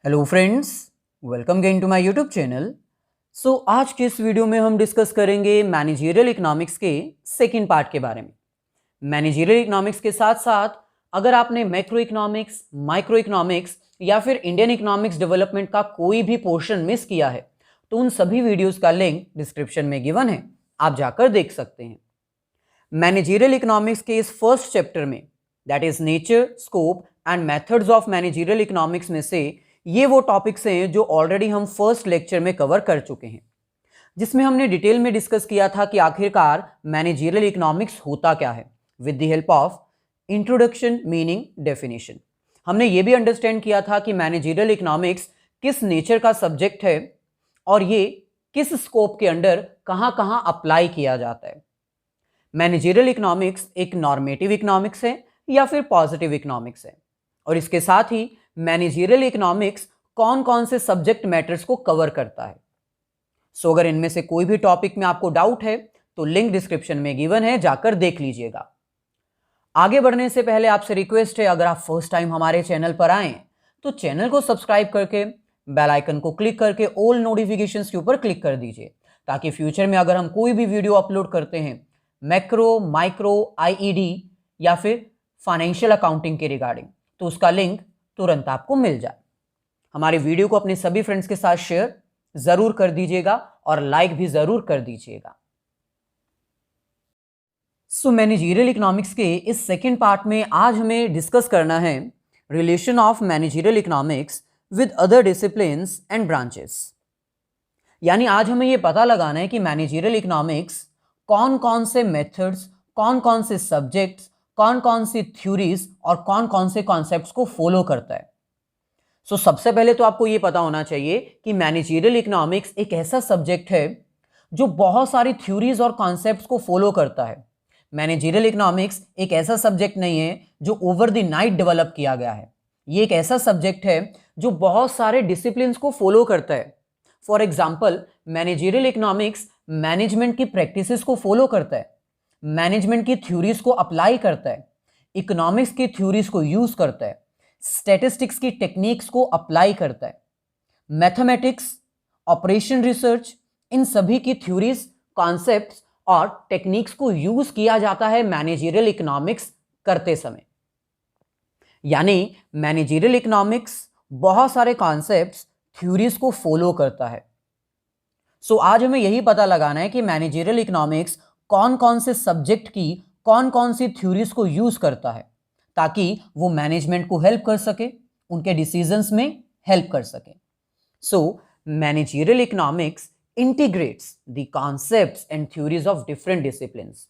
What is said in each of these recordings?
Hello friends, welcome again to my YouTube channel. आज के इस वीडियो में हम डिस्कस करेंगे मैनेजरियल इकोनॉमिक्स के सेकंड पार्ट के बारे में। मैनेजरियल इकोनॉमिक्स के साथ साथ अगर आपने मैक्रो इकोनॉमिक्स, माइक्रो इकोनॉमिक्स या फिर इंडियन इकोनॉमिक्स डेवलपमेंट का कोई भी पोर्शन मिस किया है तो उन सभी वीडियोस का लिंक डिस्क्रिप्शन में गिवन है, आप जाकर देख सकते हैं। मैनेजरियल इकोनॉमिक्स के इस फर्स्ट चैप्टर में, that is nature, scope and methods of managerial economics में से ये वो टॉपिक्स हैं जो ऑलरेडी हम फर्स्ट लेक्चर में कवर कर चुके हैं, जिसमें हमने डिटेल में डिस्कस किया था कि आखिरकार मैनेजरियल इकोनॉमिक्स होता क्या है with the help of introduction, meaning, definition. हमने ये भी अंडरस्टैंड किया था कि मैनेजरियल इकोनॉमिक्स किस नेचर का सब्जेक्ट है और ये किस स्कोप के अंडर कहाँ कहाँ अप्लाई किया जाता है। मैनेजरियल इकोनॉमिक्स एक नॉर्मेटिव इकोनॉमिक्स है या फिर पॉजिटिव इकोनॉमिक्स है, और इसके साथ ही मैनेजरियल इकोनॉमिक्स कौन कौन से सब्जेक्ट मैटर्स को कवर करता है। अगर इनमें से कोई भी टॉपिक में आपको डाउट है तो लिंक डिस्क्रिप्शन में गिवन है, जाकर देख लीजिएगा। आगे बढ़ने से पहले आपसे रिक्वेस्ट है, अगर आप फर्स्ट टाइम हमारे चैनल पर आए तो चैनल को सब्सक्राइब करके बेल आइकन को क्लिक करके ऑल नोटिफिकेशंस के ऊपर क्लिक कर दीजिए, ताकि फ्यूचर में अगर हम कोई भी वीडियो अपलोड करते हैं मैक्रो, माइक्रो, आईईडी या फिर फाइनेंशियल अकाउंटिंग के रिगार्डिंग, तो उसका लिंक तुरंत आपको मिल जाए। हमारे वीडियो को अपने सभी फ्रेंड्स के साथ शेयर जरूर कर दीजिएगा और लाइक भी जरूर कर दीजिएगा। मैनेजरियल इकोनॉमिक्स के इस सेकंड पार्ट में आज हमें डिस्कस करना है relation of managerial economics with other disciplines and branches. यानी आज हमें यह पता लगाना है कि मैनेजरियल इकोनॉमिक्स कौन कौन से मेथड्स, कौन कौन से सब्जेक्ट्स, कौन कौन सी थ्योरीज और कौन कौन से कॉन्सेप्ट्स को फॉलो करता है। सबसे पहले तो आपको यह पता होना चाहिए कि मैनेजरियल इकोनॉमिक्स एक ऐसा सब्जेक्ट है जो बहुत सारी थ्योरीज और कॉन्सेप्ट्स को फॉलो करता है। मैनेजरियल इकोनॉमिक्स एक ऐसा सब्जेक्ट नहीं है जो ओवर द नाइट डेवलप किया गया है। ये एक ऐसा सब्जेक्ट है जो बहुत सारे डिसिप्लिन्स को फॉलो करता है। For example, managerial economics management की प्रैक्टिसेस को फॉलो करता है, मैनेजमेंट की थ्योरीज को अप्लाई करता है, इकोनॉमिक्स की थ्योरीज को यूज करता है, स्टैटिस्टिक्स की टेक्निक्स को अप्लाई करता है, मैथमेटिक्स, ऑपरेशन रिसर्च, इन सभी की थ्योरीज, कॉन्सेप्ट्स और टेक्निक्स को यूज किया जाता है मैनेजरियल इकोनॉमिक्स करते समय। यानी मैनेजरियल इकोनॉमिक्स बहुत सारे कॉन्सेप्ट्स, थ्योरीज को फॉलो करता है। आज हमें यही पता लगाना है कि मैनेजरियल इकोनॉमिक्स कौन कौन से सब्जेक्ट की कौन कौन सी थ्योरीज को यूज करता है, ताकि वो मैनेजमेंट को हेल्प कर सके, उनके डिसीजंस में हेल्प कर सके। Managerial economics integrates the concepts and theories of different disciplines.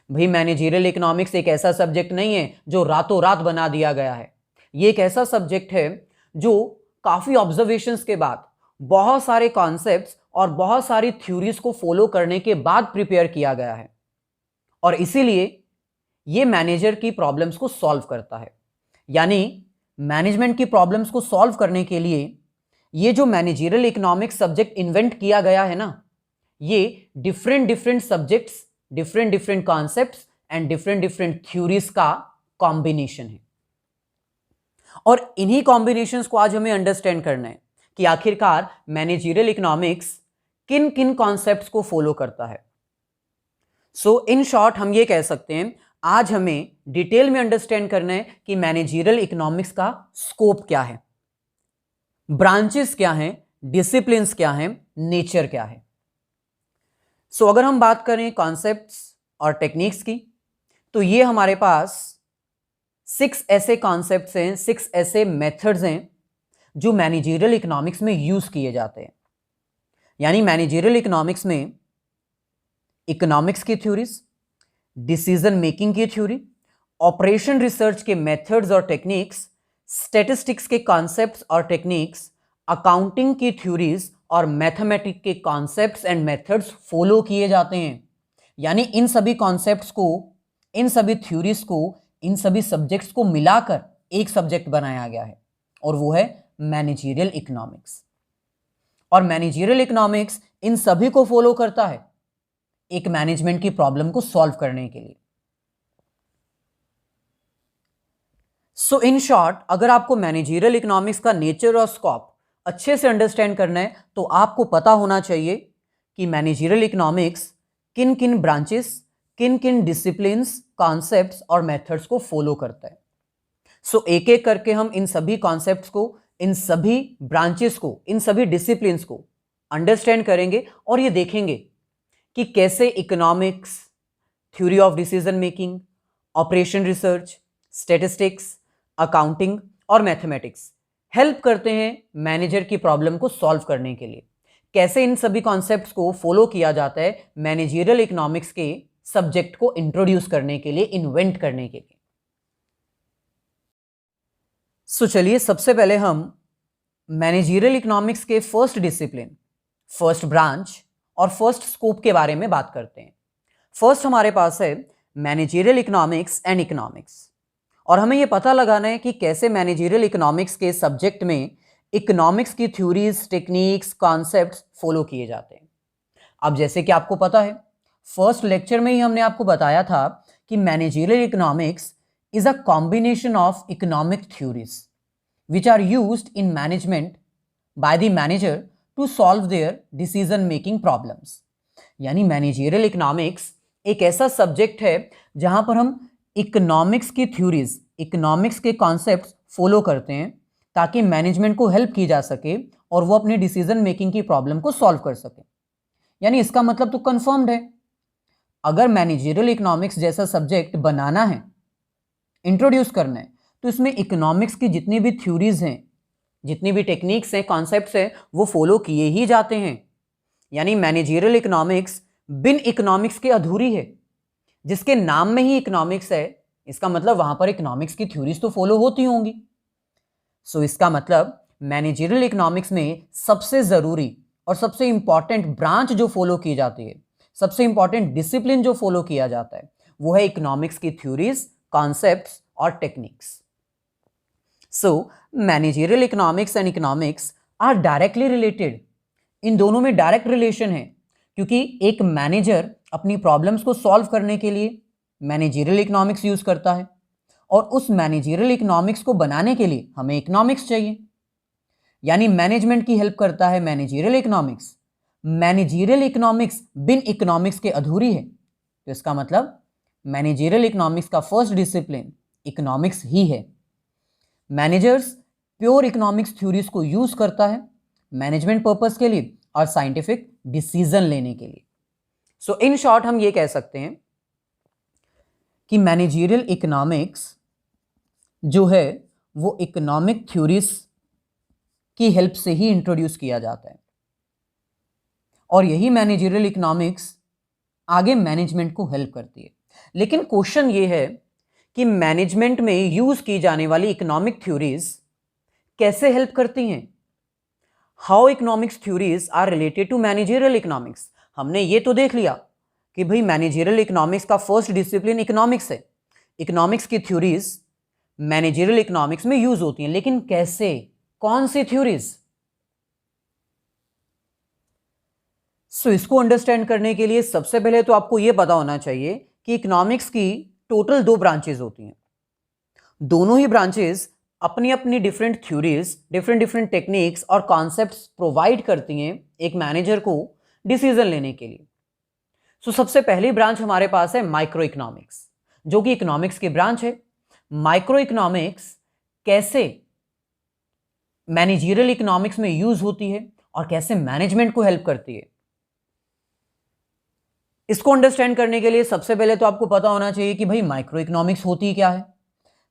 भाई, मैनेजरियल इकोनॉमिक्स एक ऐसा सब्जेक्ट नहीं है जो रातों रात बना दिया गया है। ये एक ऐसा सब्जेक्ट है जो काफी ऑब्जर्वेशंस के बाद, बहुत सारे कॉन्सेप्ट्स और बहुत सारी थ्योरीज को फॉलो करने के बाद प्रिपेयर किया गया है, और इसीलिए ये मैनेजर की प्रॉब्लम्स को सॉल्व करता है। यानी मैनेजमेंट की प्रॉब्लम्स को सॉल्व करने के लिए ये जो मैनेजरियल इकोनॉमिक्स सब्जेक्ट इन्वेंट किया गया है ना, ये different different subjects, different different concepts and different different theories का कॉम्बिनेशन है। और इन्हीं कॉम्बिनेशंस को आज हमें अंडरस्टैंड करना है कि आखिरकार मैनेजरियल इकोनॉमिक्स किन किन कॉन्सेप्ट्स को फॉलो करता है। इन शॉर्ट हम ये कह सकते हैं, आज हमें डिटेल में अंडरस्टैंड करना है कि मैनेजरियल इकोनॉमिक्स का स्कोप क्या है, ब्रांचेस क्या हैं, डिसिप्लिन्स क्या हैं, नेचर क्या है। अगर हम बात करें कॉन्सेप्ट्स और टेक्निक्स की, तो ये हमारे पास 6 ऐसे कॉन्सेप्ट्स हैं, 6 ऐसे मेथड्स हैं जो मैनेजरियल इकोनॉमिक्स में यूज किए जाते हैं। यानी मैनेजरियल इकोनॉमिक्स में इकोनॉमिक्स की थ्योरीज, डिसीजन मेकिंग की थ्योरी, ऑपरेशन रिसर्च के मेथड्स और टेक्निक्स, स्टैटिस्टिक्स के कॉन्सेप्ट्स और टेक्निक्स, अकाउंटिंग की थ्योरीज और मैथमेटिक्स के कॉन्सेप्ट्स एंड मेथड्स फॉलो किए जाते हैं। यानी इन सभी कॉन्सेप्ट्स को, इन सभी थ्योरीज को, इन सभी सब्जेक्ट्स को मिलाकर एक सब्जेक्ट बनाया गया है, और वो है मैनेजरियल इकोनॉमिक्स। और मैनेजरियल इकोनॉमिक्स इन सभी को फॉलो करता है एक मैनेजमेंट की प्रॉब्लम को सॉल्व करने के लिए। इन शॉर्ट, अगर आपको मैनेजरियल इकोनॉमिक्स का नेचर और स्कोप अच्छे से अंडरस्टैंड करना है तो आपको पता होना चाहिए कि मैनेजरियल इकोनॉमिक्स किन किन ब्रांचेस, किन किन डिसिप्लिन्स, कॉन्सेप्ट्स और मेथड्स को फॉलो करता है। सो एक एक करके हम इन सभी कॉन्सेप्ट्स को, इन सभी ब्रांचेस को, इन सभी डिसिप्लिन्स को अंडरस्टैंड करेंगे और ये देखेंगे कि कैसे economics, theory of decision making, operation research, statistics, accounting और मैथमेटिक्स हेल्प करते हैं मैनेजर की प्रॉब्लम को सॉल्व करने के लिए। कैसे इन सभी कॉन्सेप्ट्स को फॉलो किया जाता है मैनेजरियल इकोनॉमिक्स के सब्जेक्ट को इंट्रोड्यूस करने के लिए, इन्वेंट करने के लिए। सो चलिए सबसे पहले हम मैनेजरियल इकोनॉमिक्स के फर्स्ट डिसिप्लिन, फर्स्ट ब्रांच और फर्स्ट स्कोप के बारे में बात करते हैं। फर्स्ट हमारे पास है मैनेजरियल इकोनॉमिक्स एंड इकोनॉमिक्स, और हमें यह पता लगाना है कि कैसे मैनेजरियल इकोनॉमिक्स के सब्जेक्ट में इकोनॉमिक्स की थ्योरीज, टेक्निक्स, कॉन्सेप्ट्स फॉलो किए जाते हैं। अब जैसे कि आपको पता है, फर्स्ट लेक्चर में ही हमने आपको बताया था कि managerial economics is a combination of economic theories which are used in management by the manager to solve their decision making problems। यानी मैनेजरियल इकोनॉमिक्स एक ऐसा सब्जेक्ट है जहां पर हम इकोनॉमिक्स की थ्योरीज, इकोनॉमिक्स के कॉन्सेप्ट्स फॉलो करते हैं ताकि मैनेजमेंट को हेल्प की जा सके और वो अपनी डिसीजन मेकिंग की प्रॉब्लम को सॉल्व कर सके। यानी इसका मतलब तो कंफर्म्ड है, अगर मैनेजरियल इकोनॉमिक्स जैसा सब्जेक्ट बनाना है, इंट्रोड्यूस करना है, तो इसमें इकोनॉमिक्स की जितनी भी थ्योरीज हैं, जितनी भी टेक्निक्स हैं, कॉन्सेप्ट्स हैं, वो फॉलो किए ही जाते हैं। यानी मैनेजरियल इकोनॉमिक्स बिन इकोनॉमिक्स के अधूरी है। जिसके नाम में ही इकोनॉमिक्स है, इसका मतलब वहां पर इकोनॉमिक्स की थ्योरीज तो फॉलो होती होंगी। सो इसका मतलब मैनेजरियल इकोनॉमिक्स में सबसे जरूरी और सबसे इंपॉर्टेंट ब्रांच जो फॉलो की जाती है, सबसे इंपॉर्टेंट डिसिप्लिन जो फॉलो किया जाता है, वो है इकोनॉमिक्स की थ्योरीज, कॉन्सेप्ट्स और techniques. So managerial economics and economics are directly related. इन दोनों में डायरेक्ट रिलेशन है, क्योंकि एक मैनेजर अपनी प्रॉब्लम्स को सॉल्व करने के लिए मैनेजरियल इकोनॉमिक्स यूज करता है, और उस मैनेजरियल इकोनॉमिक्स को बनाने के लिए हमें इकोनॉमिक्स चाहिए। यानी मैनेजमेंट की हेल्प करता है मैनेजरियल इकोनॉमिक्स। मैनेजरियल इकोनॉमिक्स बिन इकोनॉमिक्स के अधूरी है, तो इसका मतलब मैनेजरियल इकोनॉमिक्स का फर्स्ट डिसिप्लिन इकोनॉमिक्स ही है। मैनेजर्स प्योर इकोनॉमिक्स थ्योरीज को यूज करता है मैनेजमेंट पर्पस के लिए और साइंटिफिक डिसीजन लेने के लिए। सो इन शॉर्ट हम ये कह सकते हैं कि मैनेजरियल इकोनॉमिक्स जो है वो इकोनॉमिक थ्योरीज की हेल्प से ही इंट्रोड्यूस किया जाता है, और यही मैनेजरियल इकोनॉमिक्स आगे मैनेजमेंट को हेल्प करती है। लेकिन क्वेश्चन ये है कि मैनेजमेंट में यूज की जाने वाली इकोनॉमिक थ्योरीज कैसे हेल्प करती हैं? How economics theories are related to managerial economics. हमने ये तो देख लिया कि भाई मैनेजरियल इकोनॉमिक्स का फर्स्ट डिसिप्लिन इकोनॉमिक्स है, इकोनॉमिक्स की थ्योरीज मैनेजरियल इकोनॉमिक्स में यूज होती हैं, लेकिन कैसे, कौन सी थ्योरीज? सो इसको अंडरस्टैंड करने के लिए सबसे पहले तो आपको यह पता होना चाहिए कि इकोनॉमिक्स की टोटल 2 ब्रांचेज होती हैं। दोनों ही ब्रांचेज अपनी अपनी डिफरेंट थ्योरीज, डिफरेंट टेक्निक्स और कॉन्सेप्ट्स प्रोवाइड करती हैं एक मैनेजर को डिसीजन लेने के लिए। सो सबसे पहली ब्रांच हमारे पास है माइक्रो इकोनॉमिक्स, जो कि इकोनॉमिक्स की ब्रांच है। माइक्रो इकोनॉमिक्स कैसे मैनेजरियल इकोनॉमिक्स में यूज होती है और कैसे मैनेजमेंट को हेल्प करती है, इसको अंडरस्टैंड करने के लिए सबसे पहले तो आपको पता होना चाहिए कि भाई माइक्रो इकोनॉमिक्स होती क्या है।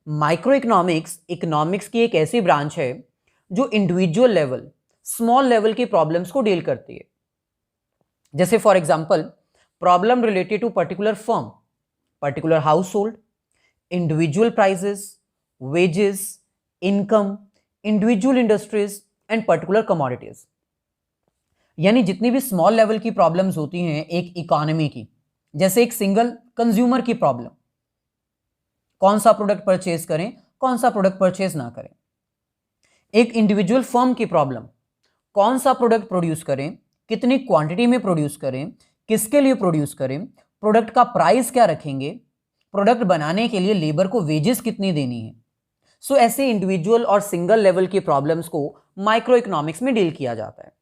माइक्रो इकोनॉमिक्स इकोनॉमिक्स की एक ऐसी ब्रांच है जो इंडिविजुअल लेवल, स्मॉल लेवल की प्रॉब्लम्स को डील करती है। जैसे for example problem related to particular firm, particular household, individual prices, wages, income, individual industries and particular commodities. यानी जितनी भी स्मॉल लेवल की प्रॉब्लम्स होती हैं एक इकोनॉमी की, जैसे एक सिंगल कंज्यूमर की प्रॉब्लम, कौन सा प्रोडक्ट परचेज करें, कौन सा प्रोडक्ट परचेज ना करें। एक इंडिविजुअल फर्म की प्रॉब्लम, कौन सा प्रोडक्ट प्रोड्यूस करें, कितनी क्वांटिटी में प्रोड्यूस करें, किसके लिए प्रोड्यूस करें, प्रोडक्ट का प्राइस क्या रखेंगे, प्रोडक्ट बनाने के लिए लेबर को वेजेस कितनी देनी है। सो ऐसे इंडिविजुअल और सिंगल लेवल की प्रॉब्लम्स को माइक्रो इकोनॉमिक्स में डील किया जाता है।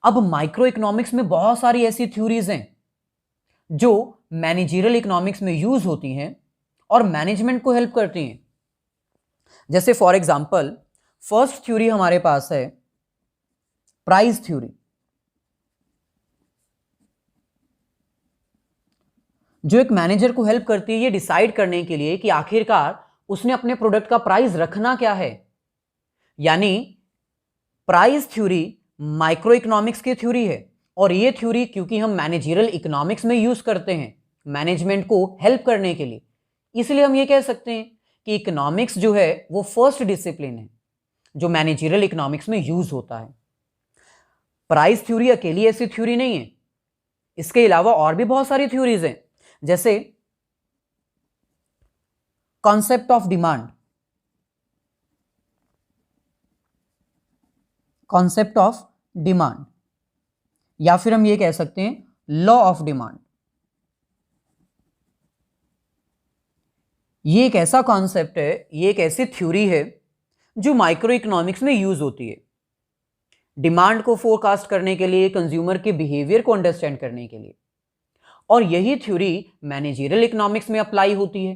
अब माइक्रो इकोनॉमिक्स में बहुत सारी ऐसी थ्योरीज हैं जो मैनेजरियल इकोनॉमिक्स में यूज होती हैं और मैनेजमेंट को हेल्प करती हैं। जैसे फॉर एग्जांपल फर्स्ट थ्योरी हमारे पास है प्राइस थ्योरी, जो एक मैनेजर को हेल्प करती है ये डिसाइड करने के लिए कि आखिरकार उसने अपने प्रोडक्ट का प्राइस रखना क्या है। यानी प्राइस थ्योरी माइक्रो इकोनॉमिक्स की थ्योरी है और ये थ्योरी क्योंकि हम मैनेजरियल इकोनॉमिक्स में यूज करते हैं मैनेजमेंट को हेल्प करने के लिए, इसलिए हम ये कह सकते हैं कि इकोनॉमिक्स जो है वो फर्स्ट डिसिप्लिन है जो मैनेजरियल इकोनॉमिक्स में यूज होता है। प्राइस थ्योरी अकेली ऐसी थ्योरी नहीं है, इसके अलावा और भी बहुत सारी थ्योरीज हैं, जैसे concept of demand, concept of demand, या फिर हम ये कह सकते हैं लॉ ऑफ डिमांड। ये एक ऐसा कॉन्सेप्ट है, ये एक ऐसी थ्योरी है जो माइक्रो इकोनॉमिक्स में यूज होती है डिमांड को फोरकास्ट करने के लिए, कंज्यूमर के बिहेवियर को अंडरस्टैंड करने के लिए। और यही थ्योरी मैनेजरियल इकोनॉमिक्स में अप्लाई होती है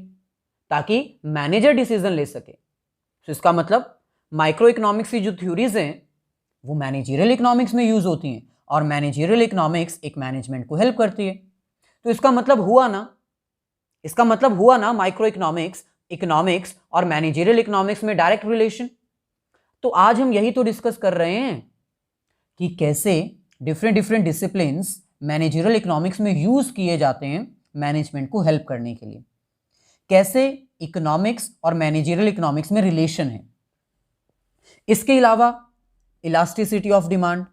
ताकि मैनेजर डिसीजन ले सके। तो इसका मतलब माइक्रो इकोनॉमिक्स की जो थ्योरीज हैं वो मैनेजरियल इकोनॉमिक्स में यूज होती हैं और मैनेजरियल इकोनॉमिक्स एक मैनेजमेंट को हेल्प करती है। तो इसका मतलब हुआ ना माइक्रो इकोनॉमिक्स, इकोनॉमिक्स और मैनेजरियल इकोनॉमिक्स में डायरेक्ट रिलेशन। तो आज हम यही तो डिस्कस कर रहे हैं कि कैसे डिफरेंट डिसिप्लिन्स मैनेजरियल इकोनॉमिक्स में यूज किए जाते हैं मैनेजमेंट को हेल्प करने के लिए, कैसे इकोनॉमिक्स और मैनेजरियल इकोनॉमिक्स में रिलेशन है। इसके अलावा elasticity of demand,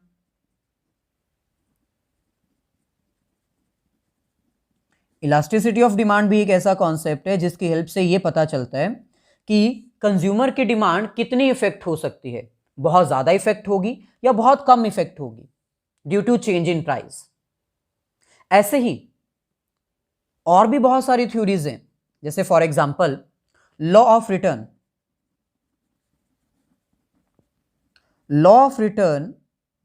elasticity of demand भी एक ऐसा कॉन्सेप्ट है जिसकी हेल्प से यह पता चलता है कि कंज्यूमर की डिमांड कितनी इफेक्ट हो सकती है, बहुत ज्यादा इफेक्ट होगी या बहुत कम इफेक्ट होगी due to change in price. ऐसे ही और भी बहुत सारी थ्योरीज हैं, जैसे for example law of return. Law of return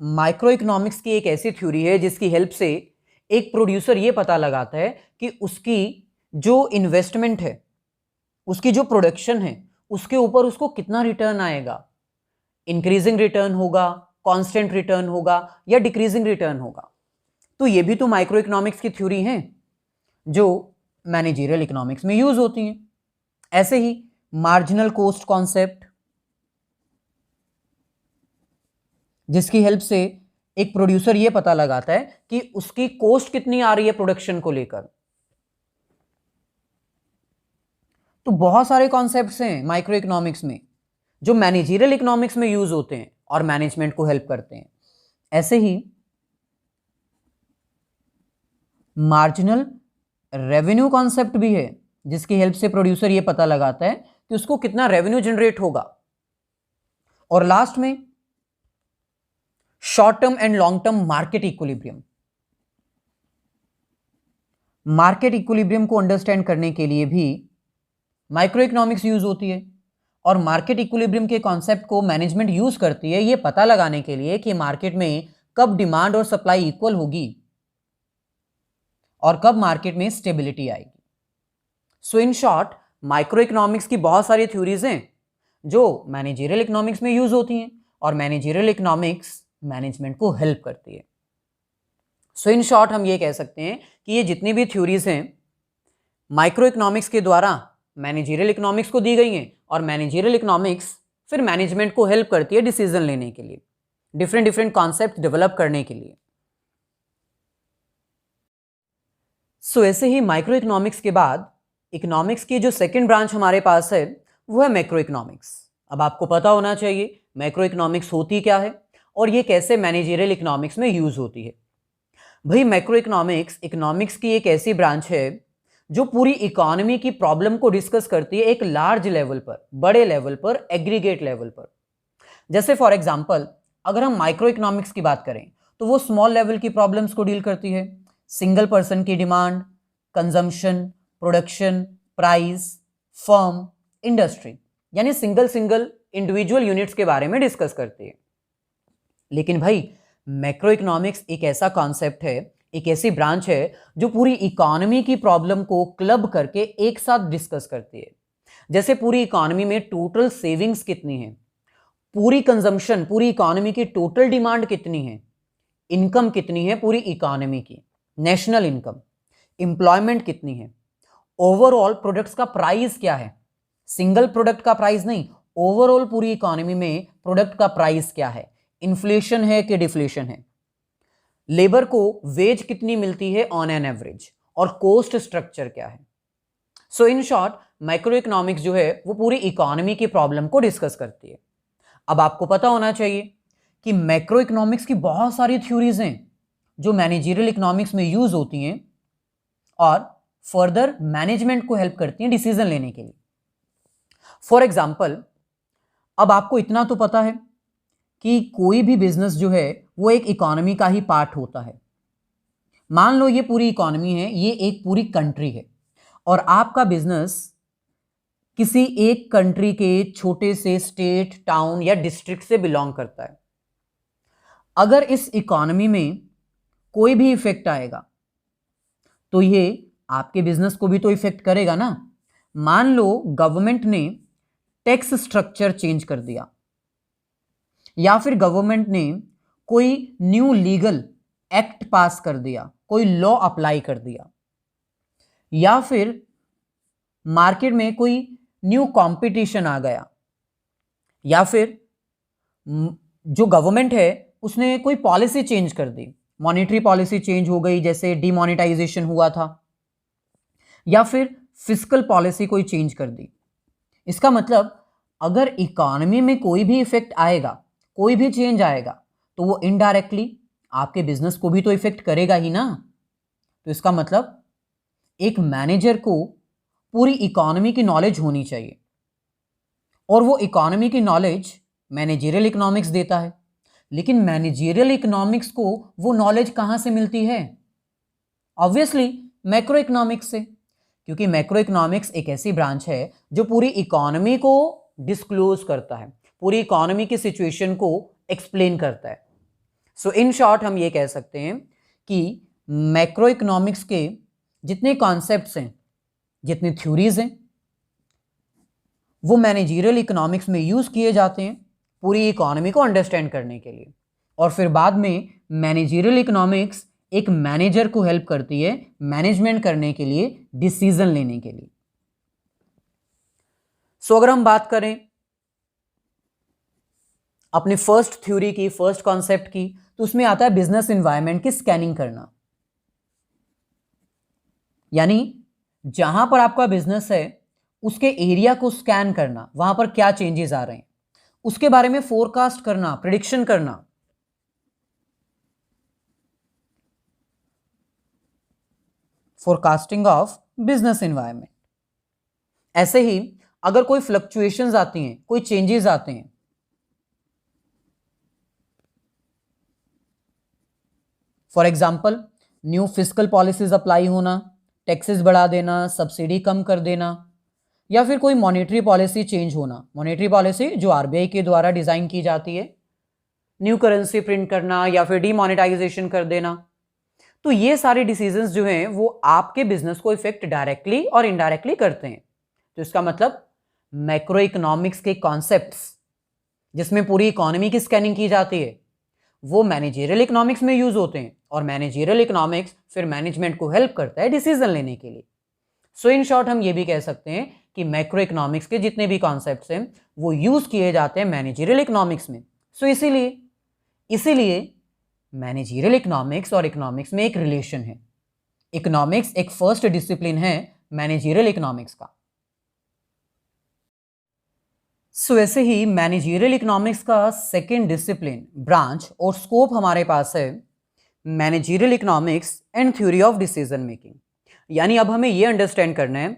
microeconomics की एक ऐसी थ्योरी है जिसकी हेल्प से एक प्रोड्यूसर ये पता लगाता है कि उसकी जो इन्वेस्टमेंट है, उसकी जो प्रोडक्शन है, उसके ऊपर उसको कितना रिटर्न आएगा। इंक्रीजिंग रिटर्न होगा, कांस्टेंट रिटर्न होगा या डिक्रीजिंग रिटर्न होगा। तो ये भी तो माइक्रो इकोनॉमिक्स की थ्योरी हैं जो मैनेजरियल इकोनॉमिक्स में यूज होती हैं। ऐसे ही मार्जिनल कॉस्ट कॉन्सेप्ट, जिसकी हेल्प से एक प्रोड्यूसर ये पता लगाता है कि उसकी कॉस्ट कितनी आ रही है प्रोडक्शन को लेकर। तो बहुत सारे कॉन्सेप्ट्स हैं माइक्रो इकोनॉमिक्स में जो मैनेजरियल इकोनॉमिक्स में यूज होते हैं और मैनेजमेंट को हेल्प करते हैं। ऐसे ही मार्जिनल रेवेन्यू कॉन्सेप्ट भी है जिसकी हेल्प से प्रोड्यूसर ये पता लगाता है कि उसको कितना रेवेन्यू जनरेट होगा। और लास्ट में short term and long term market equilibrium. Market equilibrium को अंडरस्टैंड करने के लिए भी माइक्रो इकोनॉमिक्स यूज होती है और मार्केट इक्विलिब्रियम के कॉन्सेप्ट को मैनेजमेंट यूज करती है ये पता लगाने के लिए कि मार्केट में कब डिमांड और सप्लाई इक्वल होगी और कब मार्केट में स्टेबिलिटी आएगी। सो इन शॉर्ट माइक्रो इकोनॉमिक्स की बहुत सारी थ्योरीज हैं जो मैनेजरियल इकोनॉमिक्स में यूज होती हैं और मैनेजरियल इकोनॉमिक्स मैनेजमेंट को हेल्प करती है। सो इन शॉर्ट हम ये कह सकते हैं कि ये जितनी भी थ्योरीज हैं माइक्रो इकोनॉमिक्स के द्वारा मैनेजरियल इकोनॉमिक्स को दी गई हैं और मैनेजरियल इकोनॉमिक्स फिर मैनेजमेंट को हेल्प करती है डिसीजन लेने के लिए, डिफरेंट कॉन्सेप्ट डेवलप करने के लिए। सो ऐसे ही माइक्रो इकोनॉमिक्स के बाद इकोनॉमिक्स की जो सेकंड ब्रांच हमारे पास है वो है मैक्रो इकोनॉमिक्स। अब आपको पता होना चाहिए मैक्रो इकोनॉमिक्स होती क्या है और ये कैसे मैनेजरियल इकोनॉमिक्स में यूज होती है। भाई मैक्रो इकोनॉमिक्स इकोनॉमिक्स की एक ऐसी ब्रांच है जो पूरी इकोनॉमी की प्रॉब्लम को डिस्कस करती है एक लार्ज लेवल पर, बड़े लेवल पर, एग्रीगेट लेवल पर। जैसे फॉर एग्जांपल अगर हम माइक्रो इकोनॉमिक्स की बात करें तो वो स्मॉल लेवल की प्रॉब्लम्स को डील करती है, सिंगल पर्सन की demand, consumption, production, price, firm, industry, यानी सिंगल सिंगल इंडिविजुअल यूनिट्स के बारे में डिस्कस करती है। लेकिन भाई मैक्रो इकोनॉमिक्स एक ऐसा कॉन्सेप्ट है, एक ऐसी ब्रांच है जो पूरी इकोनॉमी की प्रॉब्लम को क्लब करके एक साथ डिस्कस करती है। जैसे पूरी इकोनॉमी में टोटल सेविंग्स कितनी है, पूरी कंजम्पशन, पूरी इकोनॉमी की टोटल डिमांड कितनी है, इनकम कितनी है पूरी इकोनॉमी की, नेशनल इनकम, एम्प्लॉयमेंट कितनी है, ओवरऑल प्रोडक्ट्स का प्राइस क्या है, सिंगल प्रोडक्ट का प्राइस नहीं, ओवरऑल पूरी इकोनॉमी में प्रोडक्ट का प्राइस क्या है, इन्फ्लेशन है कि डिफ्लेशन है, लेबर को वेज कितनी मिलती है ऑन एन एवरेज, और कॉस्ट स्ट्रक्चर क्या है। सो इन शॉर्ट मैक्रो इकोनॉमिक्स जो है वो पूरी इकोनॉमी की प्रॉब्लम को डिस्कस करती है। अब आपको पता होना चाहिए कि मैक्रो इकोनॉमिक्स की बहुत सारी थ्योरीज हैं जो मैनेजरियल इकोनॉमिक्स में यूज होती हैं और फर्दर मैनेजमेंट को हेल्प करती हैं डिसीजन लेने के लिए। फॉर एग्जाम्पल, अब आपको इतना तो पता है कि कोई भी बिजनेस जो है वो एक इकोनॉमी का ही पार्ट होता है। मान लो ये पूरी इकोनॉमी है, ये एक पूरी कंट्री है और आपका बिजनेस किसी एक कंट्री के छोटे से स्टेट, टाउन या डिस्ट्रिक्ट से बिलोंग करता है। अगर इस इकोनॉमी में कोई भी इफेक्ट आएगा तो ये आपके बिजनेस को भी तो इफेक्ट करेगा ना। मान लो गवर्नमेंट ने टैक्स स्ट्रक्चर चेंज कर दिया, या फिर गवर्नमेंट ने कोई न्यू लीगल एक्ट पास कर दिया, कोई लॉ अप्लाई कर दिया, या फिर मार्केट में कोई न्यू कंपटीशन आ गया, या फिर जो गवर्नमेंट है उसने कोई पॉलिसी चेंज कर दी, मॉनेटरी पॉलिसी चेंज हो गई जैसे डिमोनेटाइजेशन हुआ था, या फिर फिस्कल पॉलिसी कोई चेंज कर दी। इसका मतलब अगर इकोनॉमी में कोई भी इफेक्ट आएगा, कोई भी चेंज आएगा, तो वो इनडायरेक्टली आपके बिजनेस को भी तो इफेक्ट करेगा ही ना। तो इसका मतलब एक मैनेजर को पूरी इकोनॉमी की नॉलेज होनी चाहिए, और वो इकोनॉमी की नॉलेज मैनेजरियल इकोनॉमिक्स देता है। लेकिन मैनेजरियल इकोनॉमिक्स को वो नॉलेज कहाँ से मिलती है? ऑब्वियसली मैक्रो इकोनॉमिक्स से, क्योंकि मैक्रो इकोनॉमिक्स एक ऐसी ब्रांच है जो पूरी इकोनॉमी को डिस्क्लोज करता है, पूरी इकोनॉमी की सिचुएशन को एक्सप्लेन करता है। सो इन शॉर्ट हम ये कह सकते हैं कि मैक्रो इकोनॉमिक्स के जितने कॉन्सेप्ट्स हैं, जितनी थ्योरीज हैं, वो मैनेजरियल इकोनॉमिक्स में यूज किए जाते हैं पूरी इकोनॉमी को अंडरस्टैंड करने के लिए, और फिर बाद में मैनेजरियल इकोनॉमिक्स एक मैनेजर को हेल्प करती है मैनेजमेंट करने के लिए, डिसीजन लेने के लिए। सो अगर हम बात करें अपनी फर्स्ट थ्योरी की, फर्स्ट कॉन्सेप्ट की, तो उसमें आता है बिजनेस एनवायरनमेंट की स्कैनिंग करना। यानी जहां पर आपका बिजनेस है उसके एरिया को स्कैन करना, वहां पर क्या चेंजेस आ रहे हैं उसके बारे में फोरकास्ट करना, प्रिडिक्शन करना। Forecasting of business environment. ऐसे ही अगर कोई फ्लक्चुएशंस आती हैं, कोई चेंजेस आते हैं, for example new fiscal policies apply होना, टैक्सेस बढ़ा देना, सब्सिडी कम कर देना, या फिर कोई मॉनेटरी पॉलिसी चेंज होना। मॉनेटरी पॉलिसी जो आरबीआई के द्वारा डिजाइन की जाती है, न्यू करेंसी प्रिंट करना या फिर डीमोनेटाइजेशन कर देना। तो ये सारे डिसीजंस जो हैं वो आपके बिजनेस को इफेक्ट डायरेक्टली और इनडायरेक्टली करते हैं। तो इसका मतलब मैक्रो इकोनॉमिक्स के कॉन्सेप्ट्स जिसमें पूरी इकोनॉमी की स्कैनिंग की जाती है वो मैनेजरियल इकोनॉमिक्स में यूज होते हैं, और मैनेजरियल इकोनॉमिक्स फिर मैनेजमेंट को हेल्प करता है डिसीजन लेने के लिए। सो इन शॉर्ट हम ये भी कह सकते हैं कि मैक्रो इकोनॉमिक्स के जितने भी कॉन्सेप्ट्स हैं वो यूज किए जाते हैं मैनेजरियल इकोनॉमिक्स में। सो इसीलिए मैनेजरियल इकोनॉमिक्स और इकोनॉमिक्स में एक रिलेशन है। इकोनॉमिक्स एक फर्स्ट डिसिप्लिन है मैनेजरियल इकोनॉमिक्स का। सो ऐसे ही मैनेजरियल इकोनॉमिक्स का सेकेंड डिसिप्लिन, ब्रांच और स्कोप हमारे पास है managerial economics and theory of decision making. यानी अब हमें यह अंडरस्टैंड करना है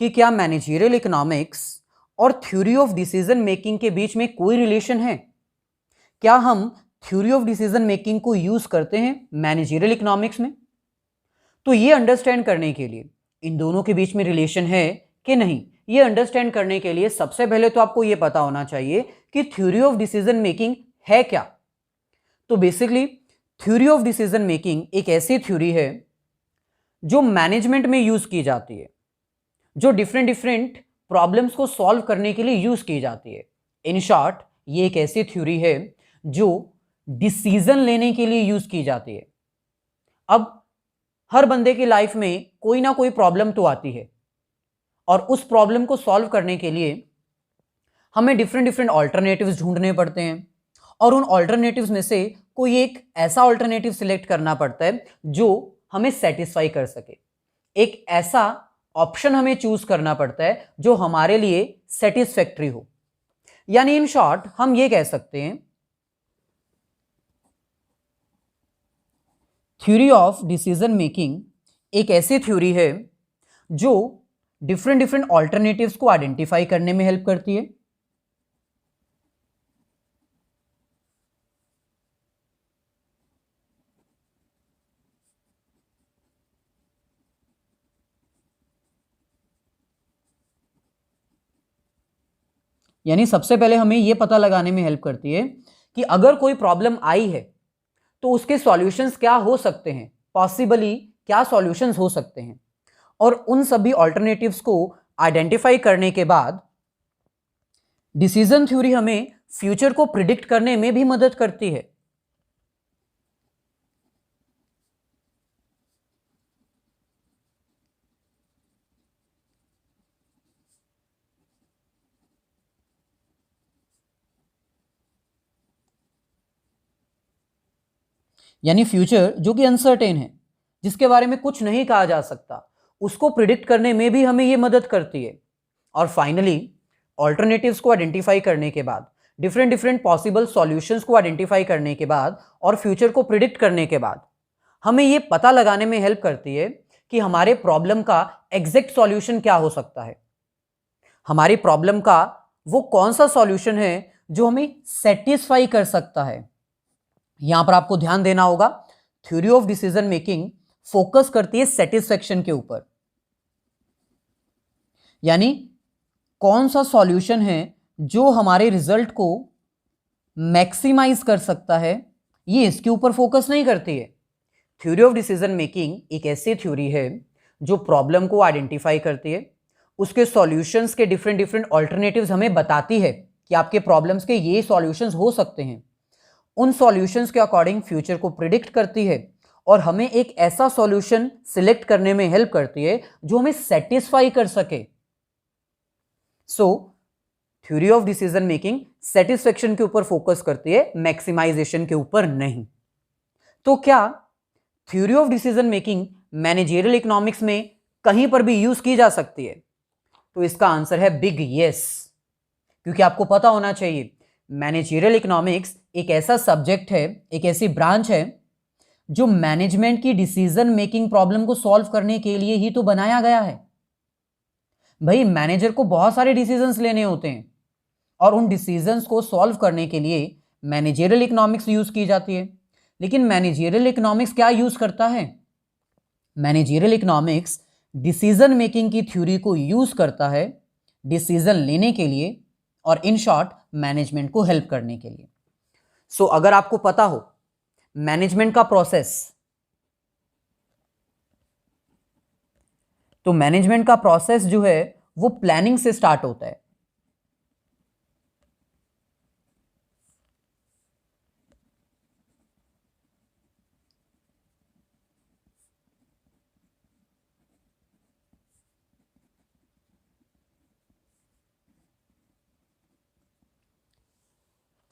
कि क्या मैनेजरियल इकोनॉमिक्स और थ्योरी ऑफ डिसीजन मेकिंग के बीच में कोई रिलेशन है? क्या हम थ्योरी ऑफ डिसीजन मेकिंग को यूज करते हैं मैनेजरियल इकोनॉमिक्स में? तो ये अंडरस्टैंड करने के लिए इन दोनों के बीच में रिलेशन है कि नहीं, ये अंडरस्टैंड करने के लिए सबसे पहले तो आपको ये पता होना चाहिए कि थ्योरी ऑफ डिसीजन मेकिंग है क्या। तो basically theory of decision making एक ऐसी थ्योरी है जो मैनेजमेंट में यूज की जाती है, जो डिफरेंट डिफरेंट प्रॉब्लम्स को सॉल्व करने के लिए यूज की जाती है। इन शॉर्ट, ये एक ऐसी थ्योरी है जो डिसीजन लेने के लिए यूज की जाती है। अब हर बंदे की लाइफ में कोई ना कोई प्रॉब्लम तो आती है, और उस प्रॉब्लम को सॉल्व करने के लिए हमें डिफरेंट डिफरेंट ऑल्टरनेटिव्स ढूंढने पड़ते हैं, और उन ऑल्टरनेटिव्स में से कोई एक ऐसा ऑल्टरनेटिव सिलेक्ट करना पड़ता है जो हमें सेटिस्फाई कर सके। एक ऐसा ऑप्शन हमें चूज करना पड़ता है जो हमारे लिए सेटिस्फैक्टरी हो। यानी इन शॉर्ट हम ये कह सकते हैं, थ्योरी ऑफ डिसीजन मेकिंग एक ऐसी थ्योरी है जो डिफरेंट डिफरेंट ऑल्टरनेटिव्स को आइडेंटिफाई करने में हेल्प करती है। यानी सबसे पहले हमें यह पता लगाने में हेल्प करती है कि अगर कोई प्रॉब्लम आई है तो उसके सॉल्यूशंस क्या हो सकते हैं, पॉसिबली क्या सॉल्यूशंस हो सकते हैं। और उन सभी ऑल्टरनेटिव्स को आइडेंटिफाई करने के बाद डिसीजन थ्योरी हमें फ्यूचर को प्रिडिक्ट करने में भी मदद करती है। यानी फ्यूचर जो कि अनसर्टेन है, जिसके बारे में कुछ नहीं कहा जा सकता, उसको प्रिडिक्ट करने में भी हमें यह मदद करती है। और फाइनली ऑल्टरनेटिव्स को आइडेंटिफाई करने के बाद, डिफरेंट डिफरेंट पॉसिबल सॉल्यूशंस को आइडेंटिफाई करने के बाद और फ्यूचर को प्रिडिक्ट करने के बाद हमें यह पता लगाने में हेल्प करती है कि हमारे प्रॉब्लम का एग्जैक्ट सॉल्यूशन क्या हो सकता है, हमारी प्रॉब्लम का वो कौन सा सॉल्यूशन है जो हमें सेटिस्फाई कर सकता है। यहां पर आपको ध्यान देना होगा, theory of decision making focus करती है सेटिस्फेक्शन के ऊपर। यानी कौन सा सॉल्यूशन है जो हमारे रिजल्ट को मैक्सिमाइज कर सकता है, ये इसके ऊपर फोकस नहीं करती है। थ्योरी ऑफ डिसीजन मेकिंग एक ऐसी थ्योरी है जो प्रॉब्लम को आइडेंटिफाई करती है, उसके सॉल्यूशंस के डिफरेंट डिफरेंट ऑल्टरनेटिव्स हमें बताती है कि आपके प्रॉब्लम्स के ये सॉल्यूशंस हो सकते हैं। उन सॉल्यूशंस के अकॉर्डिंग फ्यूचर को प्रिडिक्ट करती है और हमें एक ऐसा सॉल्यूशन सिलेक्ट करने में हेल्प करती है जो हमें सेटिस्फाई कर सके। सो theory of decision making satisfaction के ऊपर फोकस करती है, मैक्सिमाइजेशन के ऊपर नहीं। तो क्या theory of decision making managerial economics में कहीं पर भी यूज की जा सकती है? तो इसका आंसर है बिग यस। क्योंकि आपको पता होना चाहिए, मैनेजरियल इकोनॉमिक्स एक ऐसा सब्जेक्ट है, एक ऐसी ब्रांच है जो मैनेजमेंट की डिसीजन मेकिंग प्रॉब्लम को सॉल्व करने के लिए ही तो बनाया गया है। भाई मैनेजर को बहुत सारे डिसीजंस लेने होते हैं और उन डिसीजंस को सॉल्व करने के लिए मैनेजरियल इकोनॉमिक्स यूज की जाती है। लेकिन मैनेजरियल इकोनॉमिक्स क्या यूज करता है? मैनेजरियल इकोनॉमिक्स डिसीजन मेकिंग की थ्योरी को यूज करता है डिसीजन लेने के लिए और इन शॉर्ट मैनेजमेंट को हेल्प करने के लिए। सो अगर आपको पता हो मैनेजमेंट का प्रोसेस, तो मैनेजमेंट का प्रोसेस जो है वो प्लानिंग से स्टार्ट होता है।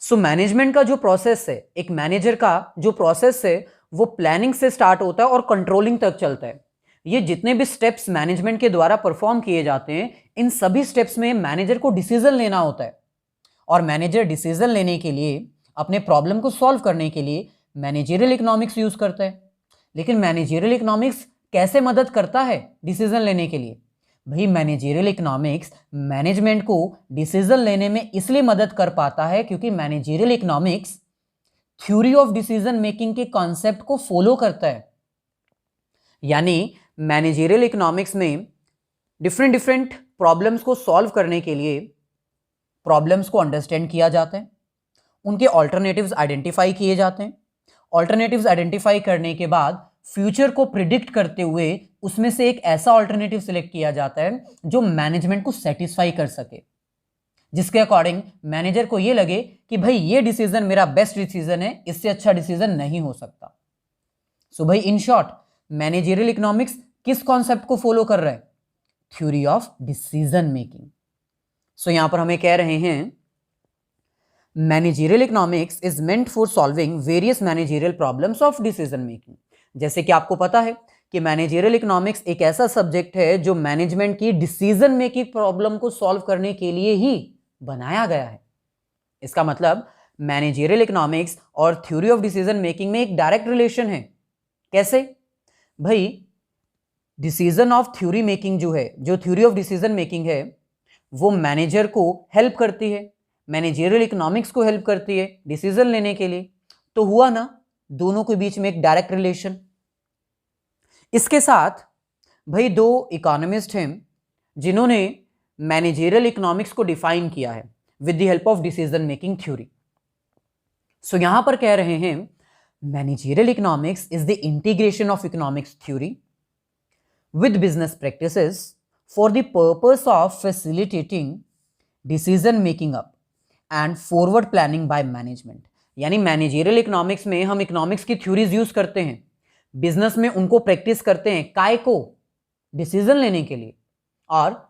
सो मैनेजमेंट का जो प्रोसेस है, एक मैनेजर का जो प्रोसेस है वो प्लानिंग से स्टार्ट होता है और कंट्रोलिंग तक चलता है। ये जितने भी स्टेप्स मैनेजमेंट के द्वारा परफॉर्म किए जाते हैं, इन सभी स्टेप्स में मैनेजर को डिसीजन लेना होता है और मैनेजर डिसीजन लेने के लिए, अपने प्रॉब्लम को सॉल्व करने के लिए मैनेजरियल इकोनॉमिक्स यूज करता है। लेकिन मैनेजरियल इकोनॉमिक्स कैसे मदद करता है डिसीजन लेने के लिए? भाई मैनेजरियल इकोनॉमिक्स मैनेजमेंट को डिसीजन लेने में इसलिए मदद कर पाता है क्योंकि managerial economics theory of decision making के कॉन्सेप्ट को फॉलो करता है। यानी मैनेजरियल इकोनॉमिक्स में डिफरेंट डिफरेंट प्रॉब्लम्स को सॉल्व करने के लिए प्रॉब्लम्स को अंडरस्टैंड किया जाता है, उनके ऑल्टरनेटिव्स आइडेंटिफाई किए जाते हैं। ऑल्टरनेटिव्स आइडेंटिफाई करने के बाद फ्यूचर को प्रिडिक्ट करते हुए उसमें से एक ऐसा ऑल्टरनेटिव सिलेक्ट किया जाता है जो मैनेजमेंट को सेटिस्फाई कर सके, जिसके अकॉर्डिंग मैनेजर को यह लगे कि भाई ये डिसीजन मेरा बेस्ट डिसीजन है, इससे अच्छा डिसीजन नहीं हो सकता। सो भाई इन शॉर्ट मैनेजरियल इकोनॉमिक्स किस कॉन्सेप्ट को फॉलो कर रहा है? Theory of decision making. So यहां पर हमें कह रहे हैं managerial economics is meant for solving various managerial problems of decision making. जैसे कि आपको पता है कि मैनेजरियल इकोनॉमिक्स एक ऐसा सब्जेक्ट है जो मैनेजमेंट की डिसीजन मेकिंग प्रॉब्लम को सॉल्व करने के लिए ही बनाया गया है। इसका मतलब मैनेजरियल इकोनॉमिक्स और थ्योरी ऑफ डिसीजन मेकिंग में एक डायरेक्ट रिलेशन है। कैसे? भाई डिसीजन ऑफ थ्योरी मेकिंग जो थ्योरी ऑफ डिसीजन मेकिंग है वो मैनेजर को हेल्प करती है, मैनेजरियल इकोनॉमिक्स को हेल्प करती है डिसीजन लेने के लिए। तो हुआ ना दोनों के बीच में एक डायरेक्ट रिलेशन। इसके साथ भाई दो इकोनॉमिस्ट हैं जिन्होंने मैनेजरियल इकोनॉमिक्स को डिफाइन किया है with the help of decision making theory. So यहां पर कह रहे हैं managerial economics is the integration of economics theory with business practices for the purpose of facilitating decision making up and forward planning by management। यानी managerial economics में हम economics की theories use करते हैं, बिजनेस में उनको प्रैक्टिस करते हैं, काय को? डिसीजन लेने के लिए और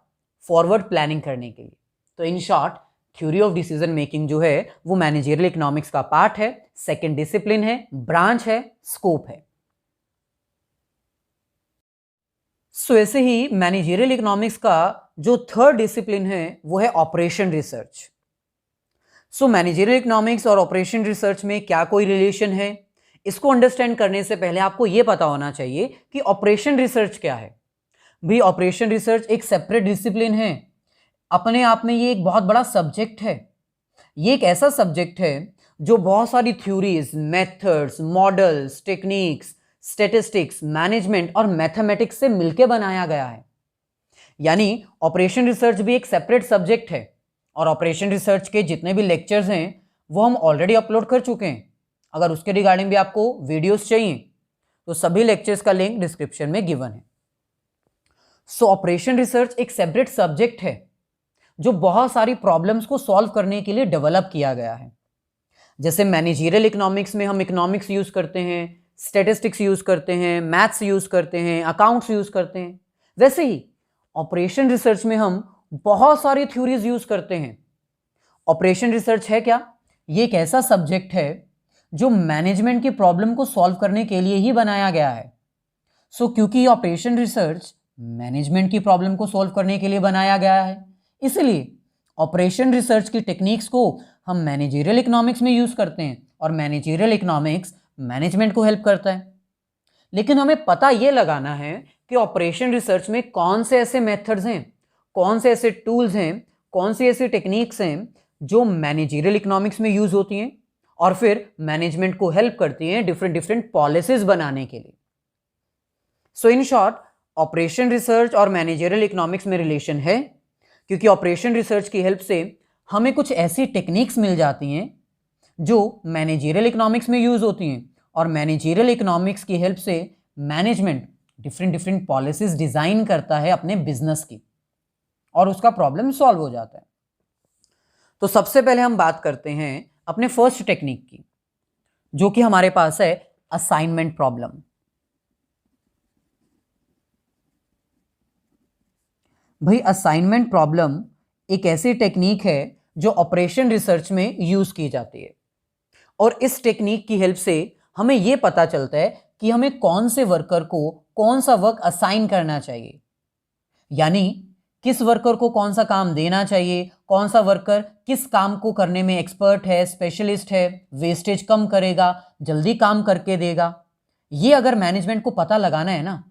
फॉरवर्ड प्लानिंग करने के लिए। तो in short theory of decision making जो है वो मैनेजरियल इकोनॉमिक्स का पार्ट है, सेकेंड डिसिप्लिन है, ब्रांच है, स्कोप है। सो ऐसे ही मैनेजरियल इकोनॉमिक्स का जो थर्ड डिसिप्लिन है वो है ऑपरेशन रिसर्च। सो मैनेजरियल इकोनॉमिक्स और ऑपरेशन रिसर्च में क्या कोई रिलेशन है? इसको अंडरस्टैंड करने से पहले आपको यह पता होना चाहिए कि ऑपरेशन रिसर्च क्या है। भी ऑपरेशन रिसर्च एक सेपरेट डिसिप्लिन है, अपने आप में ये एक बहुत बड़ा सब्जेक्ट है। ये एक ऐसा सब्जेक्ट है जो बहुत सारी theories, methods, models, techniques, statistics, management और मैथमेटिक्स से मिलकर बनाया गया है। यानी ऑपरेशन रिसर्च भी एक सेपरेट सब्जेक्ट है और ऑपरेशन रिसर्च के जितने भी लेक्चर्स हैं वो हम ऑलरेडी अपलोड कर चुके हैं। अगर उसके रिगार्डिंग भी आपको वीडियोस चाहिए तो सभी लेक्चर्स का लिंक डिस्क्रिप्शन में गिवन है। सो ऑपरेशन रिसर्च एक सेपरेट सब्जेक्ट है जो बहुत सारी प्रॉब्लम्स को सॉल्व करने के लिए डेवलप किया गया है। जैसे मैनेजरियल इकोनॉमिक्स में हम इकोनॉमिक्स यूज करते हैं, स्टैटिस्टिक्स यूज करते हैं, मैथ्स यूज करते हैं, अकाउंट्स यूज करते हैं, वैसे ही ऑपरेशन रिसर्च में हम बहुत सारी थ्योरीज यूज करते हैं। ऑपरेशन रिसर्च है क्या? ये एक ऐसा सब्जेक्ट है जो मैनेजमेंट की प्रॉब्लम को सॉल्व करने के लिए ही बनाया गया है। सो क्योंकि ऑपरेशन रिसर्च मैनेजमेंट की प्रॉब्लम को सॉल्व करने के लिए बनाया गया है, इसलिए ऑपरेशन रिसर्च की टेक्निक्स को हम मैनेजरियल इकोनॉमिक्स में यूज करते हैं और मैनेजरियल इकोनॉमिक्स मैनेजमेंट को हेल्प करता है। लेकिन हमें पता यह लगाना है कि ऑपरेशन रिसर्च में कौन से ऐसे मेथड्स हैं, कौन से ऐसे टूल्स हैं, कौन सी ऐसी टेक्निक्स हैं जो मैनेजरियल इकोनॉमिक्स में यूज होती हैं और फिर मैनेजमेंट को हेल्प करती हैं डिफरेंट पॉलिसीज बनाने के लिए। So in short operation research और मैनेजरियल इकोनॉमिक्स में रिलेशन है क्योंकि ऑपरेशन रिसर्च की हेल्प से हमें कुछ ऐसी टेक्निक्स मिल जाती हैं जो मैनेजरियल इकोनॉमिक्स में यूज होती हैं और मैनेजरियल इकोनॉमिक्स की हेल्प से मैनेजमेंट डिफरेंट पॉलिसीज डिजाइन करता है अपने बिजनेस की और उसका प्रॉब्लम सॉल्व हो जाता है। तो सबसे पहले हम बात करते हैं अपने फर्स्ट टेक्निक की, जो कि हमारे पास है असाइनमेंट प्रॉब्लम। भाई असाइनमेंट प्रॉब्लम एक ऐसी टेक्निक है जो ऑपरेशन रिसर्च में यूज की जाती है और इस टेक्निक की हेल्प से हमें यह पता चलता है कि हमें कौन से वर्कर को कौन सा वर्क असाइन करना चाहिए, यानी किस वर्कर को कौन सा काम देना चाहिए, कौन सा वर्कर किस काम को करने में एक्सपर्ट है, स्पेशलिस्ट है, वेस्टेज कम करेगा, जल्दी काम करके देगा। ये अगर मैनेजमेंट को पता लगाना है ना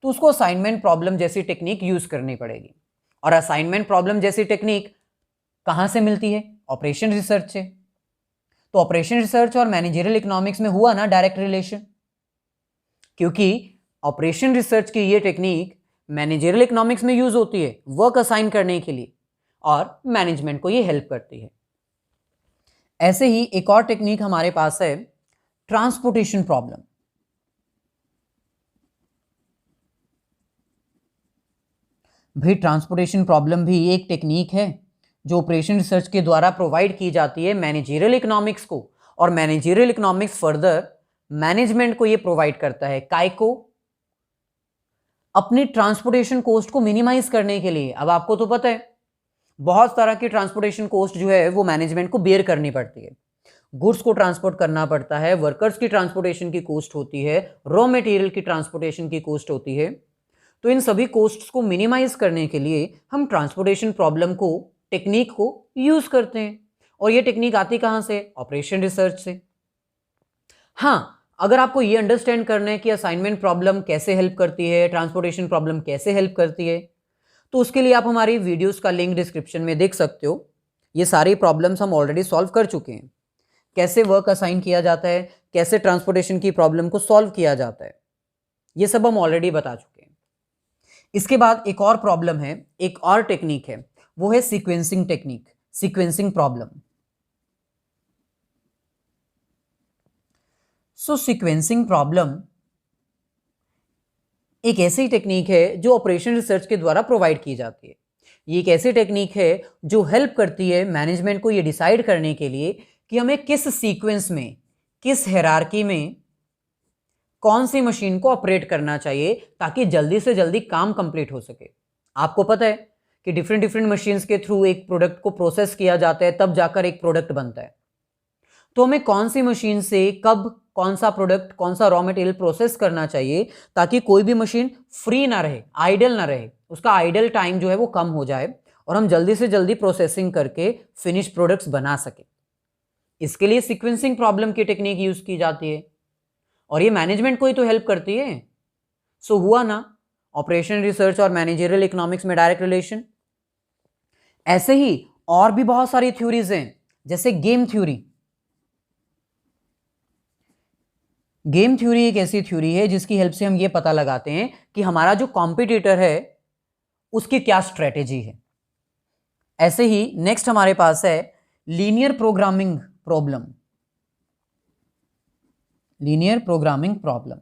तो उसको असाइनमेंट प्रॉब्लम जैसी टेक्निक यूज करनी पड़ेगी। और असाइनमेंट प्रॉब्लम जैसी टेक्निक कहां से मिलती है? ऑपरेशन रिसर्च से। तो ऑपरेशन रिसर्च और मैनेजरियल इकोनॉमिक्स में हुआ ना डायरेक्ट रिलेशन, क्योंकि ऑपरेशन रिसर्च की ये टेक्निक मैनेजरियल इकोनॉमिक्स में यूज होती है वर्क असाइन करने के लिए और मैनेजमेंट को ये हेल्प करती है। ऐसे ही एक और टेक्निक हमारे पास है ट्रांसपोर्टेशन प्रॉब्लम। भाई ट्रांसपोर्टेशन प्रॉब्लम भी एक टेक्निक है जो ऑपरेशन रिसर्च के द्वारा प्रोवाइड की जाती है मैनेजरियल इकोनॉमिक्स को, और मैनेजरियल इकोनॉमिक्स फर्दर मैनेजमेंट को ये प्रोवाइड करता है काय को, अपनी ट्रांसपोर्टेशन कॉस्ट को मिनिमाइज करने के लिए। अब आपको तो पता है बहुत तरह की ट्रांसपोर्टेशन कॉस्ट जो है वो मैनेजमेंट को बेयर करनी पड़ती है। गुड्स को ट्रांसपोर्ट करना पड़ता है, वर्कर्स की ट्रांसपोर्टेशन की कॉस्ट होती है, रॉ मटेरियल की ट्रांसपोर्टेशन की कॉस्ट होती है। तो इन सभी कॉस्ट्स को मिनिमाइज करने के लिए हम ट्रांसपोर्टेशन प्रॉब्लम को, टेक्निक को यूज करते हैं। और ये टेक्निक आती कहाँ से? ऑपरेशन रिसर्च से। हाँ, अगर आपको ये अंडरस्टैंड करना है कि असाइनमेंट प्रॉब्लम कैसे हेल्प करती है, ट्रांसपोर्टेशन प्रॉब्लम कैसे हेल्प करती है, तो उसके लिए आप हमारी वीडियोस का लिंक डिस्क्रिप्शन में देख सकते हो। ये सारी प्रॉब्लम्स हम ऑलरेडी सॉल्व कर चुके हैं। कैसे वर्क असाइन किया जाता है, कैसे ट्रांसपोर्टेशन की प्रॉब्लम को सॉल्व किया जाता है, ये सब हम ऑलरेडी बता चुके हैं। इसके बाद एक और प्रॉब्लम है, एक और टेक्निक है, वो है सीक्वेंसिंग टेक्निक, सीक्वेंसिंग प्रॉब्लम। सो सीक्वेंसिंग प्रॉब्लम एक ऐसी टेक्निक है जो ऑपरेशन रिसर्च के द्वारा प्रोवाइड की जाती है। ये एक ऐसी टेक्निक है जो हेल्प करती है मैनेजमेंट को ये डिसाइड करने के लिए कि हमें किस सीक्वेंस में, किस हायरार्की में कौन सी मशीन को ऑपरेट करना चाहिए ताकि जल्दी से जल्दी काम कंप्लीट हो सके। आपको पता है कि डिफरेंट डिफरेंट मशीन्स के थ्रू एक प्रोडक्ट को प्रोसेस किया जाता है, तब जाकर एक प्रोडक्ट बनता है। तो हमें कौन सी मशीन से कब कौन सा प्रोडक्ट, कौन सा रॉ मटेरियल प्रोसेस करना चाहिए ताकि कोई भी मशीन फ्री ना रहे, आइडल ना रहे, उसका आइडल टाइम जो है वो कम हो जाए और हम जल्दी से जल्दी प्रोसेसिंग करके फिनिश प्रोडक्ट्स बना सके। इसके लिए सीक्वेंसिंग प्रॉब्लम की टेक्निक यूज की जाती है और ये मैनेजमेंट को ही तो हेल्प करती है। सो हुआ ना ऑपरेशन रिसर्च और मैनेजरियल इकोनॉमिक्स में डायरेक्ट रिलेशन। ऐसे ही और भी बहुत सारी थ्योरीज हैं, जैसे गेम थ्योरी। गेम थ्योरी एक ऐसी थ्योरी है जिसकी हेल्प से हम ये पता लगाते हैं कि हमारा जो कॉम्पिटिटर है उसकी क्या स्ट्रेटेजी है। ऐसे ही नेक्स्ट हमारे पास है linear programming problem, linear programming problem,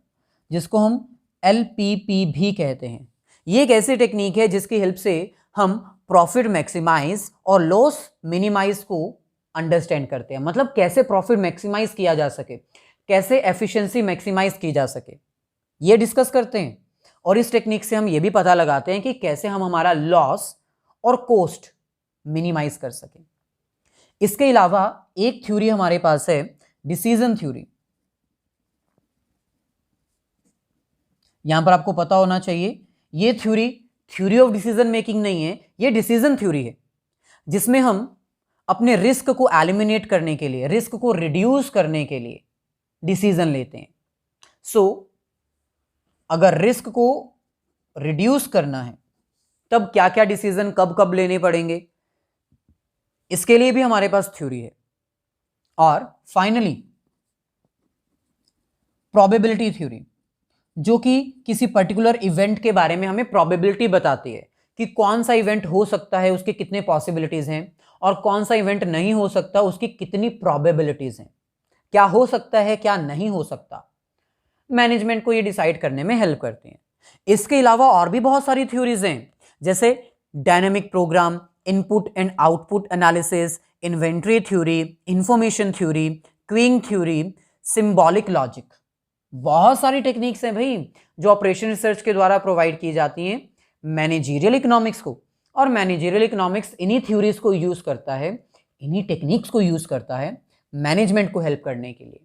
जिसको हम LPP भी कहते हैं। ये एक ऐसी टेक्निक है जिसकी हेल्प से हम प्रॉफिट मैक्सिमाइज और लॉस मिनिमाइज को अंडरस्टैंड करते हैं। मतलब कैसे प्रॉफिट मैक्सिमाइज किया जा सके, कैसे एफिशिएंसी मैक्सिमाइज की जा सके, ये डिस्कस करते हैं। और इस टेक्निक से हम ये भी पता लगाते हैं कि कैसे हम हमारा लॉस और कॉस्ट मिनिमाइज कर सकें। इसके अलावा एक थ्योरी हमारे पास है डिसीजन थ्योरी। यहां पर आपको पता होना चाहिए ये थ्योरी ऑफ डिसीजन मेकिंग नहीं है, ये डिसीजन थ्योरी है जिसमें हम अपने रिस्क को एलिमिनेट करने के लिए, रिस्क को रिड्यूस करने के लिए डिसीजन लेते हैं। सो अगर रिस्क को रिड्यूस करना है तब क्या क्या डिसीजन कब कब लेने पड़ेंगे, इसके लिए भी हमारे पास थ्योरी है। और फाइनली प्रोबेबिलिटी थ्योरी, जो कि किसी पर्टिकुलर इवेंट के बारे में हमें प्रोबेबिलिटी बताती है कि कौन सा इवेंट हो सकता है, उसके कितने पॉसिबिलिटीज हैं, और कौन सा इवेंट नहीं हो सकता, उसकी कितनी प्रोबेबिलिटीज हैं, क्या हो सकता है क्या नहीं हो सकता। मैनेजमेंट को ये डिसाइड करने में हेल्प करती हैं। इसके अलावा और भी बहुत सारी थ्योरीज हैं, जैसे dynamic program, input and output analysis, inventory theory, information theory, queuing theory, symbolic logic. बहुत सारी टेक्निक्स हैं भाई जो ऑपरेशन रिसर्च के द्वारा प्रोवाइड की जाती हैं मैनेजरियल इकोनॉमिक्स को। और मैनेजरियल इकोनॉमिक्स इन्हीं थ्योरीज को यूज करता है, इन्हीं टेक्निक्स को यूज करता है मैनेजमेंट को हेल्प करने के लिए।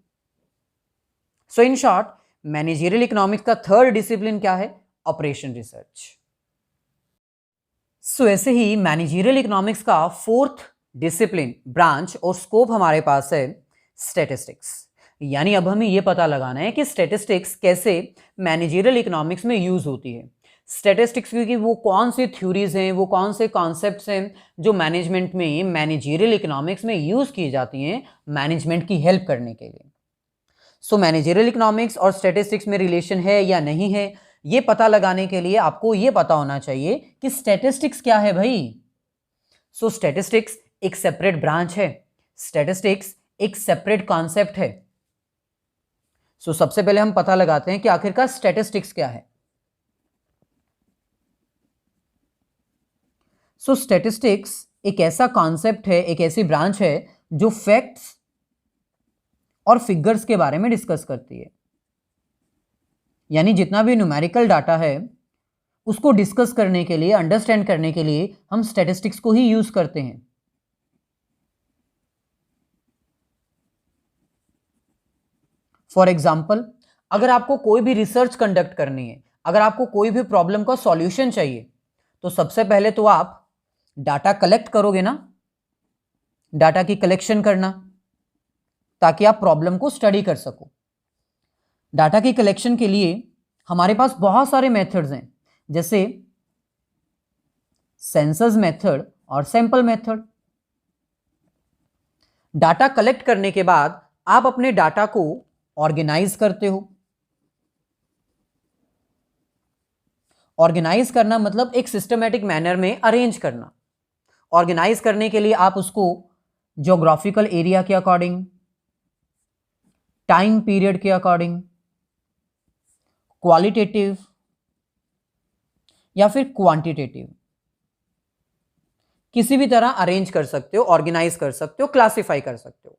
So in short, managerial economics का थर्ड डिसिप्लिन क्या है? Operation research. सो ऐसे ही मैनेजरियल इकोनॉमिक्स का फोर्थ डिसिप्लिन, ब्रांच और स्कोप हमारे पास है स्टैटिस्टिक्स। यानी अब हमें यह पता लगाना है कि स्टैटिस्टिक्स कैसे मैनेजरियल इकोनॉमिक्स में यूज होती है। स्टैटिस्टिक्स की वो कौन सी थ्योरीज हैं, वो कौन से कॉन्सेप्ट्स हैं जो मैनेजमेंट में, मैनेजरियल इकोनॉमिक्स में यूज की जाती हैं मैनेजमेंट की हेल्प करने के लिए। सो मैनेजरियल इकोनॉमिक्स और स्टैटिस्टिक्स में रिलेशन है या नहीं है, ये पता लगाने के लिए आपको ये पता होना चाहिए कि स्टैटिस्टिक्स क्या है भाई। सो स्टैटिस्टिक्स एक सेपरेट ब्रांच है, स्टैटिस्टिक्स एक सेपरेट कॉन्सेप्ट है। सो सबसे पहले हम पता लगाते हैं कि आखिरकार स्टैटिस्टिक्स क्या है। सो स्टैटिस्टिक्स एक ऐसा कॉन्सेप्ट है, एक ऐसी ब्रांच है जो फैक्ट्स और फिगर्स के बारे में डिस्कस करती है। यानी जितना भी न्यूमेरिकल डाटा है उसको डिस्कस करने के लिए, अंडरस्टैंड करने के लिए हम स्टैटिस्टिक्स को ही यूज करते हैं। फॉर एग्जाम्पल, अगर आपको कोई भी रिसर्च कंडक्ट करनी है, अगर आपको कोई भी प्रॉब्लम का सॉल्यूशन चाहिए, तो सबसे पहले तो आप डाटा कलेक्ट करोगे ना, डाटा की कलेक्शन करना, ताकि आप प्रॉब्लम को स्टडी कर सको। डाटा की कलेक्शन के लिए हमारे पास बहुत सारे मेथड्स हैं, जैसे सेंसस मेथड और सैंपल मेथड। डाटा कलेक्ट करने के बाद आप अपने डाटा को ऑर्गेनाइज करते हो। ऑर्गेनाइज करना मतलब एक सिस्टमैटिक मैनर में अरेंज करना। ऑर्गेनाइज करने के लिए आप उसको ज्योग्राफिकल एरिया के अकॉर्डिंग, टाइम पीरियड के अकॉर्डिंग, क्वालिटेटिव या फिर क्वांटिटेटिव, किसी भी तरह अरेंज कर सकते हो, ऑर्गेनाइज कर सकते हो, क्लासिफाई कर सकते हो।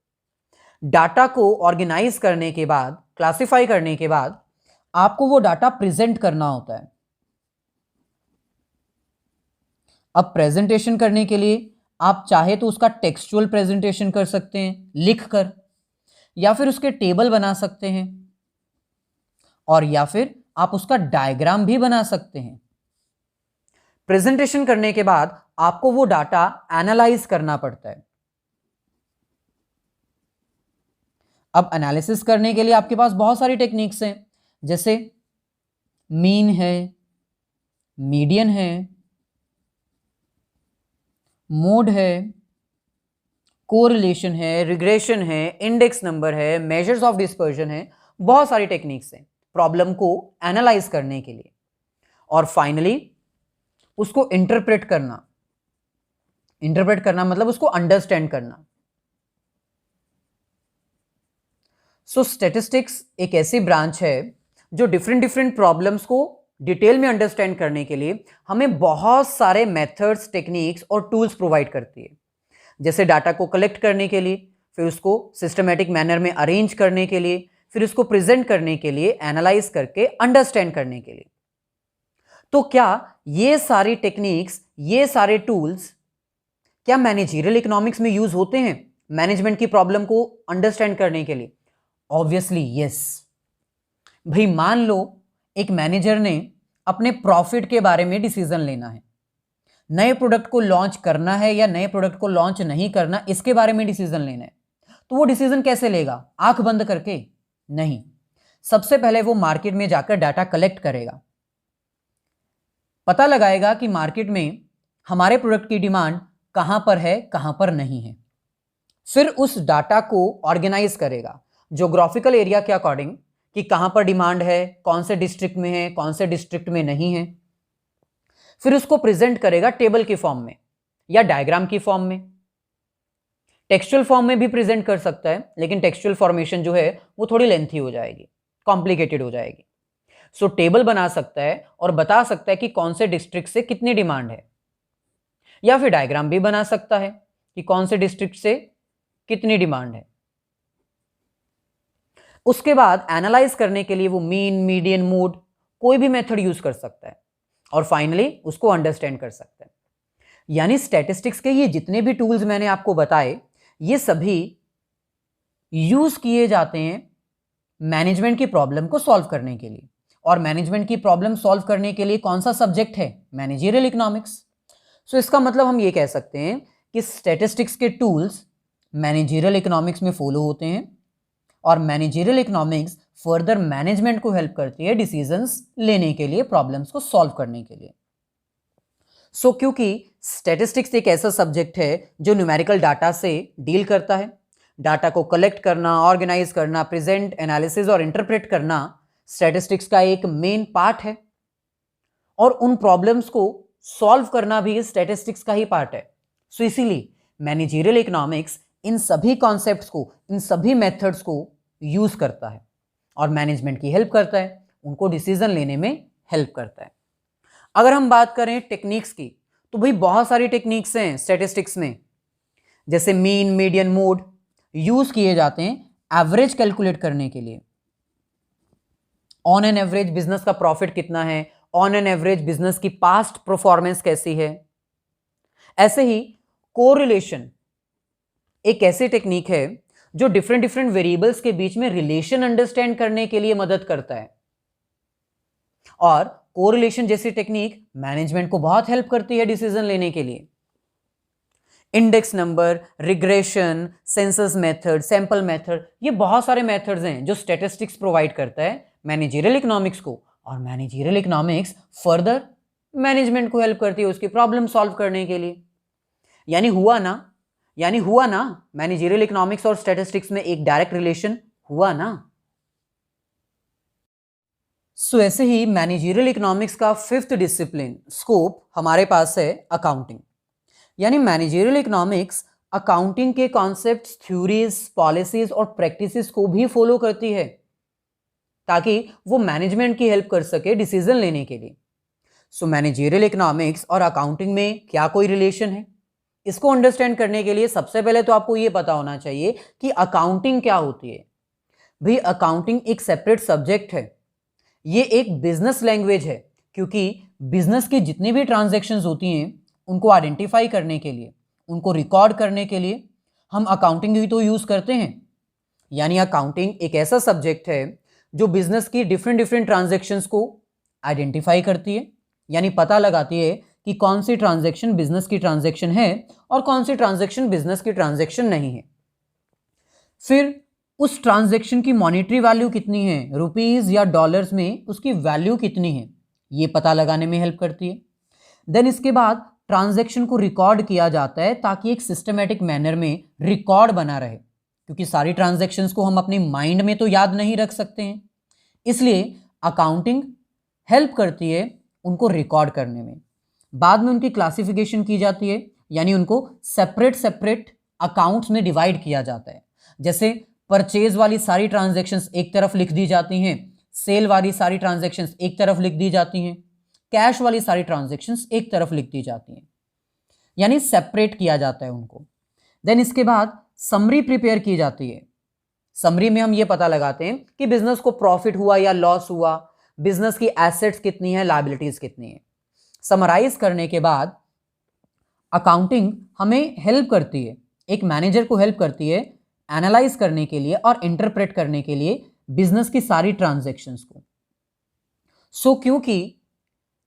डाटा को ऑर्गेनाइज करने के बाद, क्लासिफाई करने के बाद आपको वो डाटा प्रेजेंट करना होता है। अब प्रेजेंटेशन करने के लिए आप चाहे तो उसका टेक्सचुअल प्रेजेंटेशन कर सकते हैं लिखकर, या फिर उसके टेबल बना सकते हैं, और या फिर आप उसका डायग्राम भी बना सकते हैं। प्रेजेंटेशन करने के बाद आपको वो डाटा एनालाइज करना पड़ता है। अब एनालिसिस करने के लिए आपके पास बहुत सारी टेक्निक्स हैं, जैसे मीन है, मीडियन है, मोड है, कोरिलेशन है, रिग्रेशन है, इंडेक्स नंबर है, मेजर्स ऑफ डिस्पर्जन है। बहुत सारी टेक्निक्स हैं प्रॉब्लम को एनालाइज करने के लिए। और फाइनली उसको इंटरप्रेट करना। इंटरप्रेट करना मतलब उसको अंडरस्टैंड करना। सो स्टैटिस्टिक्स एक ऐसी ब्रांच है जो डिफरेंट डिफरेंट प्रॉब्लम्स को डिटेल में अंडरस्टैंड करने के लिए हमें बहुत सारे मेथड्स, टेक्निक्स और टूल्स प्रोवाइड करती है। जैसे डाटा को कलेक्ट करने के लिए, फिर उसको सिस्टमैटिक मैनर में अरेंज करने के लिए, फिर उसको प्रेजेंट करने के लिए, एनालाइज करके अंडरस्टैंड करने के लिए। तो क्या ये सारी टेक्निक्स, ये सारे टूल्स क्या मैनेजरियल इकोनॉमिक्स में यूज होते हैं मैनेजमेंट की प्रॉब्लम को अंडरस्टैंड करने के लिए? Obviously yes. भाई मान लो एक मैनेजर ने अपने प्रॉफिट के बारे में डिसीजन लेना है, नए प्रोडक्ट को लॉन्च करना है या नए प्रोडक्ट को लॉन्च नहीं करना, इसके बारे में डिसीजन लेना है। तो वो डिसीजन कैसे लेगा? आंख बंद करके? नहीं। सबसे पहले वो मार्केट में जाकर डाटा कलेक्ट करेगा, पता लगाएगा कि मार्केट में हमारे प्रोडक्ट की डिमांड कहां पर है, कहां पर नहीं है। फिर उस डाटा को ऑर्गेनाइज करेगा ज्योग्राफिकल एरिया के अकॉर्डिंग कि कहां पर डिमांड है, कौन से डिस्ट्रिक्ट में है, कौन से डिस्ट्रिक्ट में नहीं है। फिर उसको प्रेजेंट करेगा टेबल के फॉर्म में या डायग्राम की फॉर्म में। टेक्सचुअल फॉर्म में भी प्रेजेंट कर सकता है, लेकिन टेक्सचुअल फॉर्मेशन जो है वो थोड़ी लेंथी हो जाएगी, कॉम्प्लिकेटेड हो जाएगी। सो टेबल बना सकता है और बता सकता है कि कौन से डिस्ट्रिक्ट से कितनी डिमांड है, या फिर डायग्राम भी बना सकता है कि कौन से डिस्ट्रिक्ट से कितनी डिमांड है। उसके बाद एनालाइज करने के लिए वो मीन, मीडियन, मोड कोई भी मेथड यूज कर सकता है और फाइनली उसको अंडरस्टैंड कर सकता है। यानी स्टैटिस्टिक्स के ये जितने भी टूल्स मैंने आपको बताए, ये सभी यूज किए जाते हैं मैनेजमेंट की प्रॉब्लम को सॉल्व करने के लिए। और मैनेजमेंट की प्रॉब्लम सॉल्व करने के लिए कौन सा सब्जेक्ट है? Managerial economics. सो इसका मतलब हम ये कह सकते हैं कि स्टैटिस्टिक्स के टूल्स मैनेजरियल इकोनॉमिक्स में फॉलो होते हैं और मैनेजरियल इकोनॉमिक्स फर्दर मैनेजमेंट को हेल्प करती है डिसीजंस लेने के लिए, प्रॉब्लम्स को सॉल्व करने के लिए। सो क्योंकि स्टैटिस्टिक्स एक ऐसा सब्जेक्ट है जो न्यूमेरिकल डाटा से डील करता है, डाटा को कलेक्ट करना, ऑर्गेनाइज करना, प्रेजेंट, एनालिसिस और इंटरप्रेट करना स्टैटिस्टिक्स का एक मेन पार्ट है। और उन प्रॉब्लम्स को सॉल्व करना भी स्टैटिस्टिक्स का ही पार्ट है। सो इसीलिए मैनेजरियल इकोनॉमिक्स इन सभी कॉन्सेप्ट्स को, इन सभी मेथड्स को यूज करता है और मैनेजमेंट की हेल्प करता है, उनको डिसीजन लेने में हेल्प करता है। अगर हम बात करें टेक्निक्स की, तो भाई बहुत सारी टेक्निक्स हैं स्टैटिस्टिक्स में, जैसे मीन, मीडियन, मोड यूज किए जाते हैं एवरेज कैलकुलेट करने के लिए। ऑन एन एवरेज बिजनेस का प्रॉफिट कितना है, ऑन एन एवरेज बिजनेस की पास्ट परफॉर्मेंस कैसी है। ऐसे ही कोरिलेशन एक ऐसी टेक्निक है जो डिफरेंट डिफरेंट वेरिएबल्स के बीच में रिलेशन अंडरस्टैंड करने के लिए मदद करता है, और कोरिलेशन जैसी टेक्निक मैनेजमेंट को बहुत हेल्प करती है डिसीजन लेने के लिए। Index number, regression, census method, sample method, ये बहुत सारे मेथड्स हैं जो स्टैटिस्टिक्स प्रोवाइड करता है मैनेजरियल इकोनॉमिक्स को, और मैनेजरियल इकोनॉमिक्स फर्दर मैनेजमेंट को हेल्प करती है उसकी प्रॉब्लम सॉल्व करने के लिए। यानी हुआ ना मैनेजरियल इकोनॉमिक्स और स्टैटिस्टिक्स में एक डायरेक्ट रिलेशन हुआ ना। सो ऐसे ही मैनेजरियल इकोनॉमिक्स का फिफ्थ डिसिप्लिन स्कोप हमारे पास है अकाउंटिंग। यानी मैनेजरियल इकोनॉमिक्स अकाउंटिंग के कॉन्सेप्ट्स, थ्योरीज, पॉलिसीज और प्रैक्टिसेस को भी फॉलो करती है ताकि वो मैनेजमेंट की हेल्प कर सके डिसीजन लेने के लिए। सो मैनेजरियल इकोनॉमिक्स और अकाउंटिंग में क्या कोई रिलेशन है, इसको अंडरस्टैंड करने के लिए सबसे पहले तो आपको ये पता होना चाहिए कि अकाउंटिंग क्या होती है। भाई अकाउंटिंग एक सेपरेट सब्जेक्ट है, ये एक बिजनेस लैंग्वेज है, क्योंकि बिजनेस की जितनी भी ट्रांजैक्शंस होती हैं उनको आइडेंटिफाई करने के लिए, उनको रिकॉर्ड करने के लिए हम अकाउंटिंग ही तो यूज़ करते हैं। यानी अकाउंटिंग एक ऐसा सब्जेक्ट है जो बिजनेस की डिफरेंट डिफरेंट ट्रांजैक्शंस को आइडेंटिफाई करती है, यानी पता लगाती है कि कौन सी ट्रांजैक्शन बिजनेस की ट्रांजैक्शन है और कौन सी ट्रांजैक्शन बिजनेस की ट्रांजैक्शन नहीं है। फिर उस ट्रांजैक्शन की मॉनेटरी वैल्यू कितनी है, रुपीस या डॉलर्स में उसकी वैल्यू कितनी है, ये पता लगाने में हेल्प करती है। देन इसके बाद ट्रांजैक्शन को रिकॉर्ड किया जाता है ताकि एक सिस्टमेटिक मैनर में रिकॉर्ड बना रहे, क्योंकि सारी ट्रांजैक्शंस को हम अपने माइंड में तो याद नहीं रख सकते हैं, इसलिए अकाउंटिंग हेल्प करती है उनको रिकॉर्ड करने में। बाद में उनकी क्लासिफिकेशन की जाती है, यानी उनको सेपरेट सेपरेट अकाउंट्स में डिवाइड किया जाता है। जैसे परचेज वाली सारी ट्रांजैक्शंस एक तरफ लिख दी जाती हैं, सेल वाली सारी ट्रांजैक्शंस एक तरफ लिख दी जाती हैं, कैश वाली सारी ट्रांजैक्शंस एक तरफ लिख दी जाती हैं, यानी सेपरेट किया जाता है उनको। देन इसके बाद समरी प्रिपेयर की जाती है। समरी में हम ये पता लगाते हैं कि बिजनेस को प्रॉफिट हुआ या लॉस हुआ, बिजनेस की एसेट्स कितनी है, लायबिलिटीज कितनी है। समराइज करने के बाद अकाउंटिंग हमें हेल्प करती है, एक मैनेजर को हेल्प करती है एनालाइज करने के लिए और इंटरप्रेट करने के लिए बिजनेस की सारी ट्रांजैक्शंस को। सो क्योंकि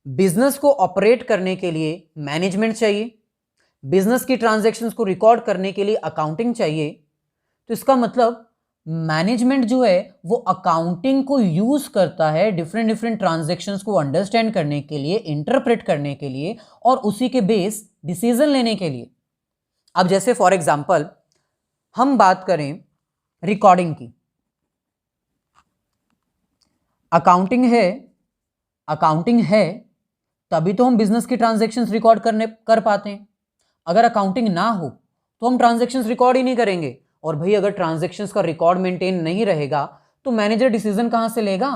बिजनेस को ऑपरेट करने के लिए मैनेजमेंट चाहिए, बिजनेस की ट्रांजैक्शंस को रिकॉर्ड करने के लिए अकाउंटिंग चाहिए, तो इसका मतलब मैनेजमेंट जो है वो अकाउंटिंग को यूज करता है डिफरेंट डिफरेंट ट्रांजैक्शंस को अंडरस्टैंड करने के लिए, इंटरप्रेट करने के लिए और उसी के बेस डिसीजन लेने के लिए। अब जैसे फॉर एग्जांपल हम बात करें रिकॉर्डिंग की, अकाउंटिंग है तभी तो हम बिजनेस की ट्रांजैक्शंस रिकॉर्ड कर पाते हैं। अगर अकाउंटिंग ना हो तो हम ट्रांजैक्शंस रिकॉर्ड ही नहीं करेंगे, और भाई अगर ट्रांजैक्शंस का रिकॉर्ड मेंटेन नहीं रहेगा तो मैनेजर डिसीजन कहां से लेगा,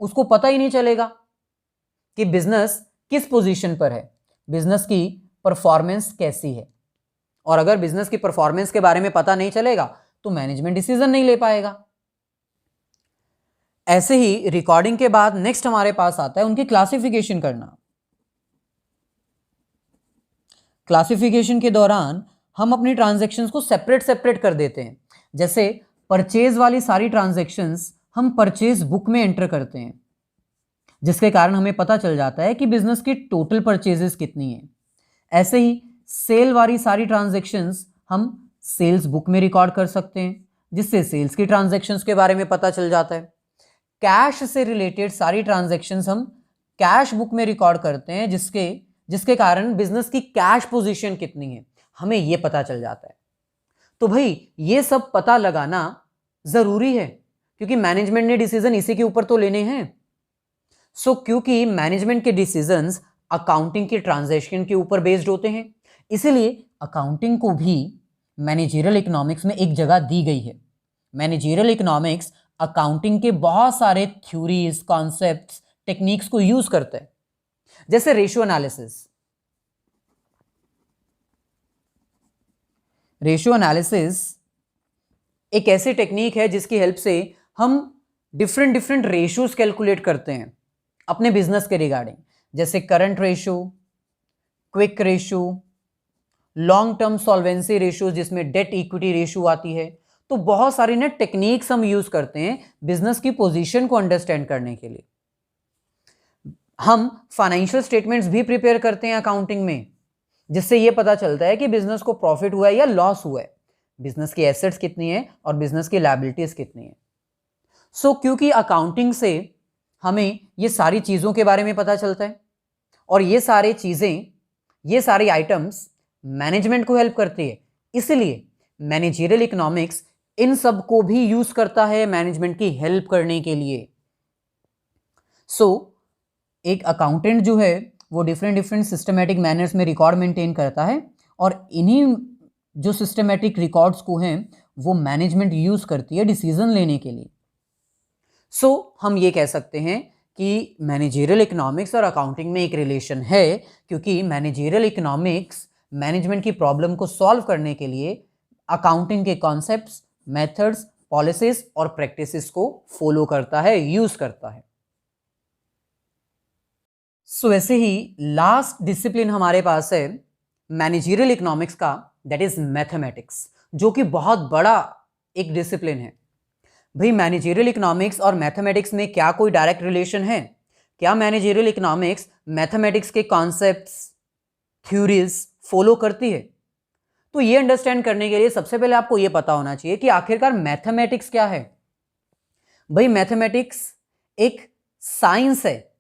उसको पता ही नहीं चलेगा कि बिजनेस किस पोजीशन पर है, बिजनेस की परफॉर्मेंस कैसी है। और अगर बिजनेस की परफॉर्मेंस के बारे में पता नहीं चलेगा तो मैनेजमेंट डिसीजन नहीं ले पाएगा। ऐसे ही रिकॉर्डिंग के बाद नेक्स्ट हमारे पास आता है उनकी क्लासिफिकेशन करना। क्लासिफिकेशन के दौरान हम अपनी ट्रांजैक्शंस को सेपरेट कर देते हैं। जैसे परचेज वाली सारी ट्रांजैक्शंस हम परचेज बुक में एंटर करते हैं, जिसके कारण हमें पता चल जाता है कि बिजनेस की टोटल परचेजेस कितनी है। ऐसे ही सेल वाली सारी ट्रांजैक्शंस हम सेल्स बुक में रिकॉर्ड कर सकते हैं, जिससे सेल्स की ट्रांजैक्शंस के बारे में पता चल जाता है। कैश से रिलेटेड सारी ट्रांजैक्शंस हम कैश बुक में रिकॉर्ड करते हैं, जिसके कारण बिजनेस की कैश पोजीशन कितनी है हमें यह पता चल जाता है। तो भाई ये सब पता लगाना जरूरी है, क्योंकि मैनेजमेंट ने डिसीजन इसी के ऊपर तो लेने हैं। क्योंकि मैनेजमेंट के डिसीजंस अकाउंटिंग के ट्रांजैक्शन के ऊपर बेस्ड होते हैं, इसीलिए अकाउंटिंग को भी मैनेजरियल इकोनॉमिक्स में एक जगह दी गई है। मैनेजरियल इकोनॉमिक्स अकाउंटिंग के बहुत सारे थ्योरीज, कॉन्सेप्ट्स, टेक्निक्स को यूज करता है, जैसे रेशियो एनालिसिस। रेशियो एनालिसिस एक ऐसी टेक्निक है जिसकी हेल्प से हम डिफरेंट डिफरेंट रेशियोज कैलकुलेट करते हैं अपने बिजनेस के रिगार्डिंग, जैसे current ratio, quick ratio, long term solvency ratio जिसमें डेट इक्विटी रेशियो आती है। तो बहुत सारी ना टेक्निक्स हम यूज करते हैं बिजनेस की पोजीशन को अंडरस्टैंड करने के लिए। हम फाइनेंशियल स्टेटमेंट्स भी प्रिपेयर करते हैं अकाउंटिंग में, जिससे यह पता चलता है कि बिजनेस को प्रॉफिट हुआ है या लॉस हुआ है, बिजनेस की एसेट्स कितनी है और बिजनेस की लायबिलिटीज कितनी है। क्योंकि अकाउंटिंग से हमें ये सारी चीजों के बारे में पता चलता है और ये सारी चीजें, ये सारी आइटम्स मैनेजमेंट को हेल्प करती है, इसलिए मैनेजरियल इकोनॉमिक्स इन सब को भी यूज करता है मैनेजमेंट की हेल्प करने के लिए। एक अकाउंटेंट जो है वो डिफरेंट डिफरेंट सिस्टमैटिक मैनर्स में रिकॉर्ड मेंटेन करता है और इन्हीं जो सिस्टमैटिक रिकॉर्ड्स को हैं वो मैनेजमेंट यूज करती है डिसीजन लेने के लिए। हम ये कह सकते हैं कि मैनेजरियल इकोनॉमिक्स और अकाउंटिंग में एक रिलेशन है, क्योंकि मैनेजरियल इकोनॉमिक्स मैनेजमेंट की प्रॉब्लम को सॉल्व करने के लिए अकाउंटिंग के कॉन्सेप्ट्स, मेथड्स, पॉलिसीज और प्रैक्टिसेस को फॉलो करता है, यूज करता है। ऐसे ही लास्ट डिसिप्लिन हमारे पास है मैनेजरियल इकोनॉमिक्स का, दैट इज मैथमेटिक्स, जो कि बहुत बड़ा एक डिसिप्लिन है। भाई मैनेजरियल इकोनॉमिक्स और मैथमेटिक्स में क्या कोई डायरेक्ट रिलेशन है? क्या मैनेजरियल इकोनॉमिक्स मैथमेटिक्स के कॉन्सेप्ट्स, थ्योरीज फॉलो करती है? तो ये अंडरस्टैंड करने के लिए सबसे पहले आपको ये पता होना चाहिए कि आखिरकार मैथमेटिक्स क्या है। भाई मैथमेटिक्स एक साइंस है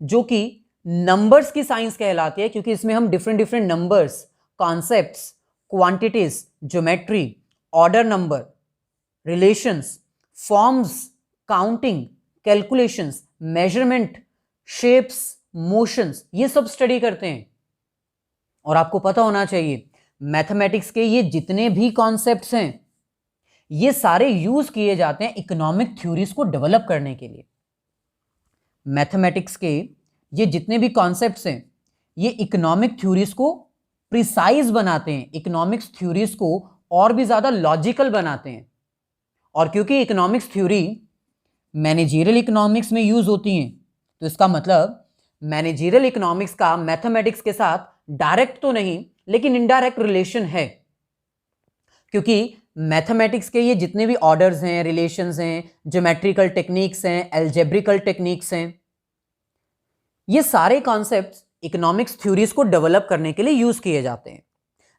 जो कि नंबर्स की साइंस कहलाती है, क्योंकि इसमें हम different different numbers, concepts, quantities, geometry, order number, relations, forms, counting, calculations, measurement, shapes, motions, ये सब स्टडी करते हैं। और आपको पता होना चाहिए मैथमेटिक्स के ये जितने भी कॉन्सेप्ट्स हैं ये सारे यूज किए जाते हैं इकोनॉमिक थ्योरीज को डेवलप करने के लिए। मैथमेटिक्स के ये जितने भी कॉन्सेप्ट्स हैं ये इकोनॉमिक थ्योरीज को प्रिसाइज बनाते हैं, इकोनॉमिक्स थ्योरीज को और भी ज्यादा लॉजिकल बनाते हैं। और क्योंकि इकोनॉमिक्स थ्योरी मैनेजरियल इकोनॉमिक्स में यूज होती हैं, तो इसका मतलब मैनेजरियल इकोनॉमिक्स का मैथमेटिक्स के साथ डायरेक्ट तो नहीं लेकिन इनडायरेक्ट रिलेशन है, क्योंकि मैथमेटिक्स के ये जितने भी ऑर्डर्स हैं, रिलेशंस हैं, ज्योमेट्रिकल टेक्निक्स हैं, एल्जेब्रिकल टेक्निक्स हैं, ये सारे कॉन्सेप्ट्स इकोनॉमिक्स थ्योरीज को डेवलप करने के लिए यूज किए जाते हैं।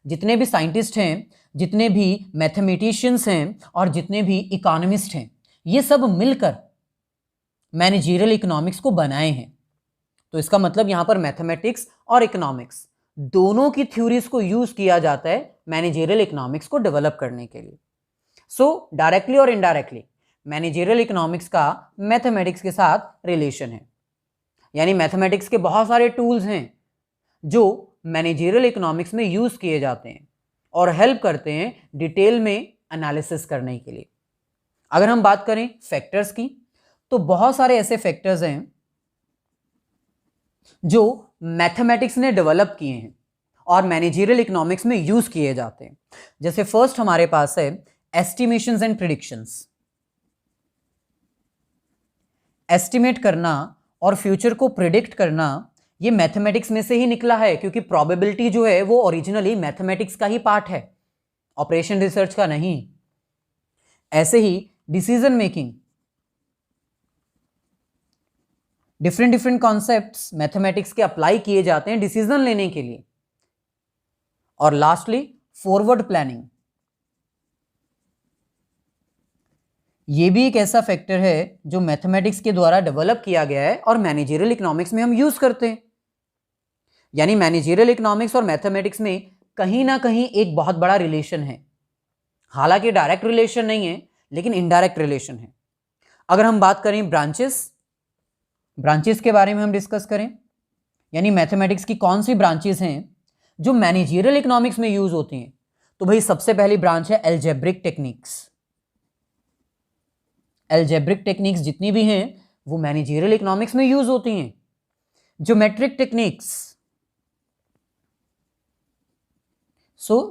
जितने भी साइंटिस्ट हैं, जितने भी मैथमेटिशियंस हैं और जितने भी इकोनॉमिस्ट हैं, ये सब मिलकर मैनेजरियल इकोनॉमिक्स को बनाए हैं। तो इसका मतलब यहां पर मैथमेटिक्स और इकोनॉमिक्स दोनों की थ्योरीज को यूज किया जाता है मैनेजरियल इकोनॉमिक्स को डेवलप करने के लिए। डायरेक्टली और इनडायरेक्टली मैनेजरियल इकोनॉमिक्स का मैथमेटिक्स के साथ रिलेशन है, यानी मैथमेटिक्स के बहुत सारे टूल्स हैं जो मैनेजरियल इकोनॉमिक्स में यूज किए जाते हैं और हेल्प करते हैं डिटेल में एनालिसिस करने के लिए। अगर हम बात करें फैक्टर्स की, तो बहुत सारे ऐसे फैक्टर्स हैं जो मैथमेटिक्स ने डेवलप किए हैं और मैनेजरियल इकोनॉमिक्स में यूज किए जाते हैं। जैसे फर्स्ट हमारे पास है एस्टिमेशंस एंड प्रिडिक्शंस। एस्टिमेट करना और फ्यूचर को प्रिडिक्ट करना ये मैथमेटिक्स में से ही निकला है, क्योंकि प्रोबेबिलिटी जो है वो ओरिजिनली मैथमेटिक्स का ही पार्ट है, ऑपरेशन रिसर्च का नहीं। ऐसे ही decision making, different different concepts mathematics के अप्लाई किए जाते हैं डिसीजन लेने के लिए। और लास्टली फॉरवर्ड प्लानिंग, ये भी एक ऐसा फैक्टर है जो मैथमेटिक्स के द्वारा डेवलप किया गया है और मैनेजरियल इकोनॉमिक्स में हम यूज करते हैं। यानी मैनेजरियल इकोनॉमिक्स और मैथमेटिक्स में कहीं ना कहीं एक बहुत बड़ा रिलेशन है, हालांकि डायरेक्ट रिलेशन नहीं है लेकिन इनडायरेक्ट रिलेशन है। अगर हम बात करें ब्रांचेस, ब्रांचेस के बारे में हम डिस्कस करें, यानी मैथमेटिक्स की कौन सी ब्रांचेस हैं जो मैनेजरियल इकोनॉमिक्स में यूज होती हैं, तो भाई सबसे पहली ब्रांच है अलजेब्रिक टेक्निक्स। अलजेब्रिक टेक्निक्स जितनी भी हैं वो मैनेजरियल इकोनॉमिक्स में यूज होती हैं। ज्योमेट्रिक टेक्निक्स,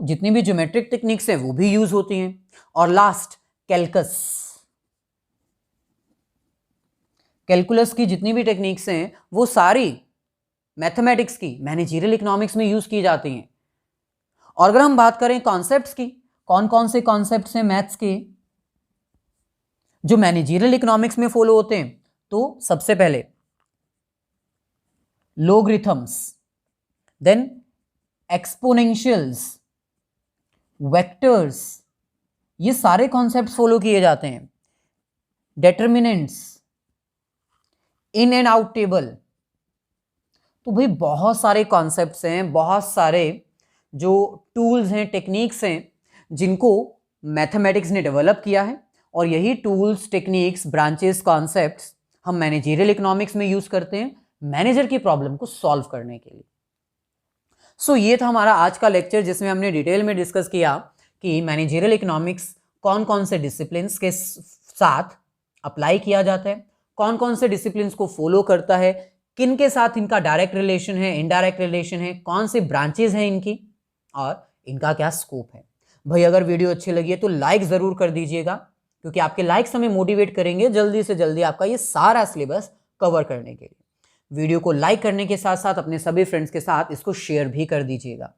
जितनी भी ज्योमेट्रिक टेक्निक्स हैं वो भी यूज होती हैं। और लास्ट कैलकस, कैलकुलस की जितनी भी टेक्निक्स हैं वो सारी मैथमेटिक्स की मैनेजरियल इकोनॉमिक्स में यूज की जाती हैं। और अगर हम बात करें कॉन्सेप्ट्स की, कौन कौन से कॉन्सेप्ट्स हैं मैथ्स के जो मैनेजरियल इकोनॉमिक्स में फॉलो होते हैं, तो सबसे पहले लोगरिथम्स, देन एक्सपोनेंशियल्स, वेक्टर्स, ये सारे कॉन्सेप्ट्स फॉलो किए जाते हैं। Determinants, in and out table, तो भाई बहुत सारे कॉन्सेप्ट्स हैं, बहुत सारे जो टूल्स हैं, टेक्निक्स हैं जिनको मैथमेटिक्स ने डेवलप किया है, और यही टूल्स, टेक्निक्स, ब्रांचेस, कॉन्सेप्ट्स हम मैनेजरियल इकोनॉमिक्स में यूज करते हैं मैनेजर की प्रॉब्लम को सॉल्व करने के लिए। ये था हमारा आज का लेक्चर जिसमें हमने डिटेल में डिस्कस किया कि मैनेजरियल इकोनॉमिक्स कौन कौन से डिसिप्लिन्स के साथ अप्लाई किया जाता है, कौन कौन से डिसिप्लिन्स को फॉलो करता है, किन के साथ इनका डायरेक्ट रिलेशन है, इनडायरेक्ट रिलेशन है, कौन से ब्रांचेज हैं इनकी, और इनका क्या स्कोप है। भाई अगर वीडियो अच्छी लगी है तो लाइक ज़रूर कर दीजिएगा, क्योंकि आपके लाइक्स हमें मोटिवेट करेंगे जल्दी से जल्दी आपका ये सारा सिलेबस कवर करने के लिए। वीडियो को लाइक करने के साथ साथ अपने सभी फ्रेंड्स के साथ इसको शेयर भी कर दीजिएगा।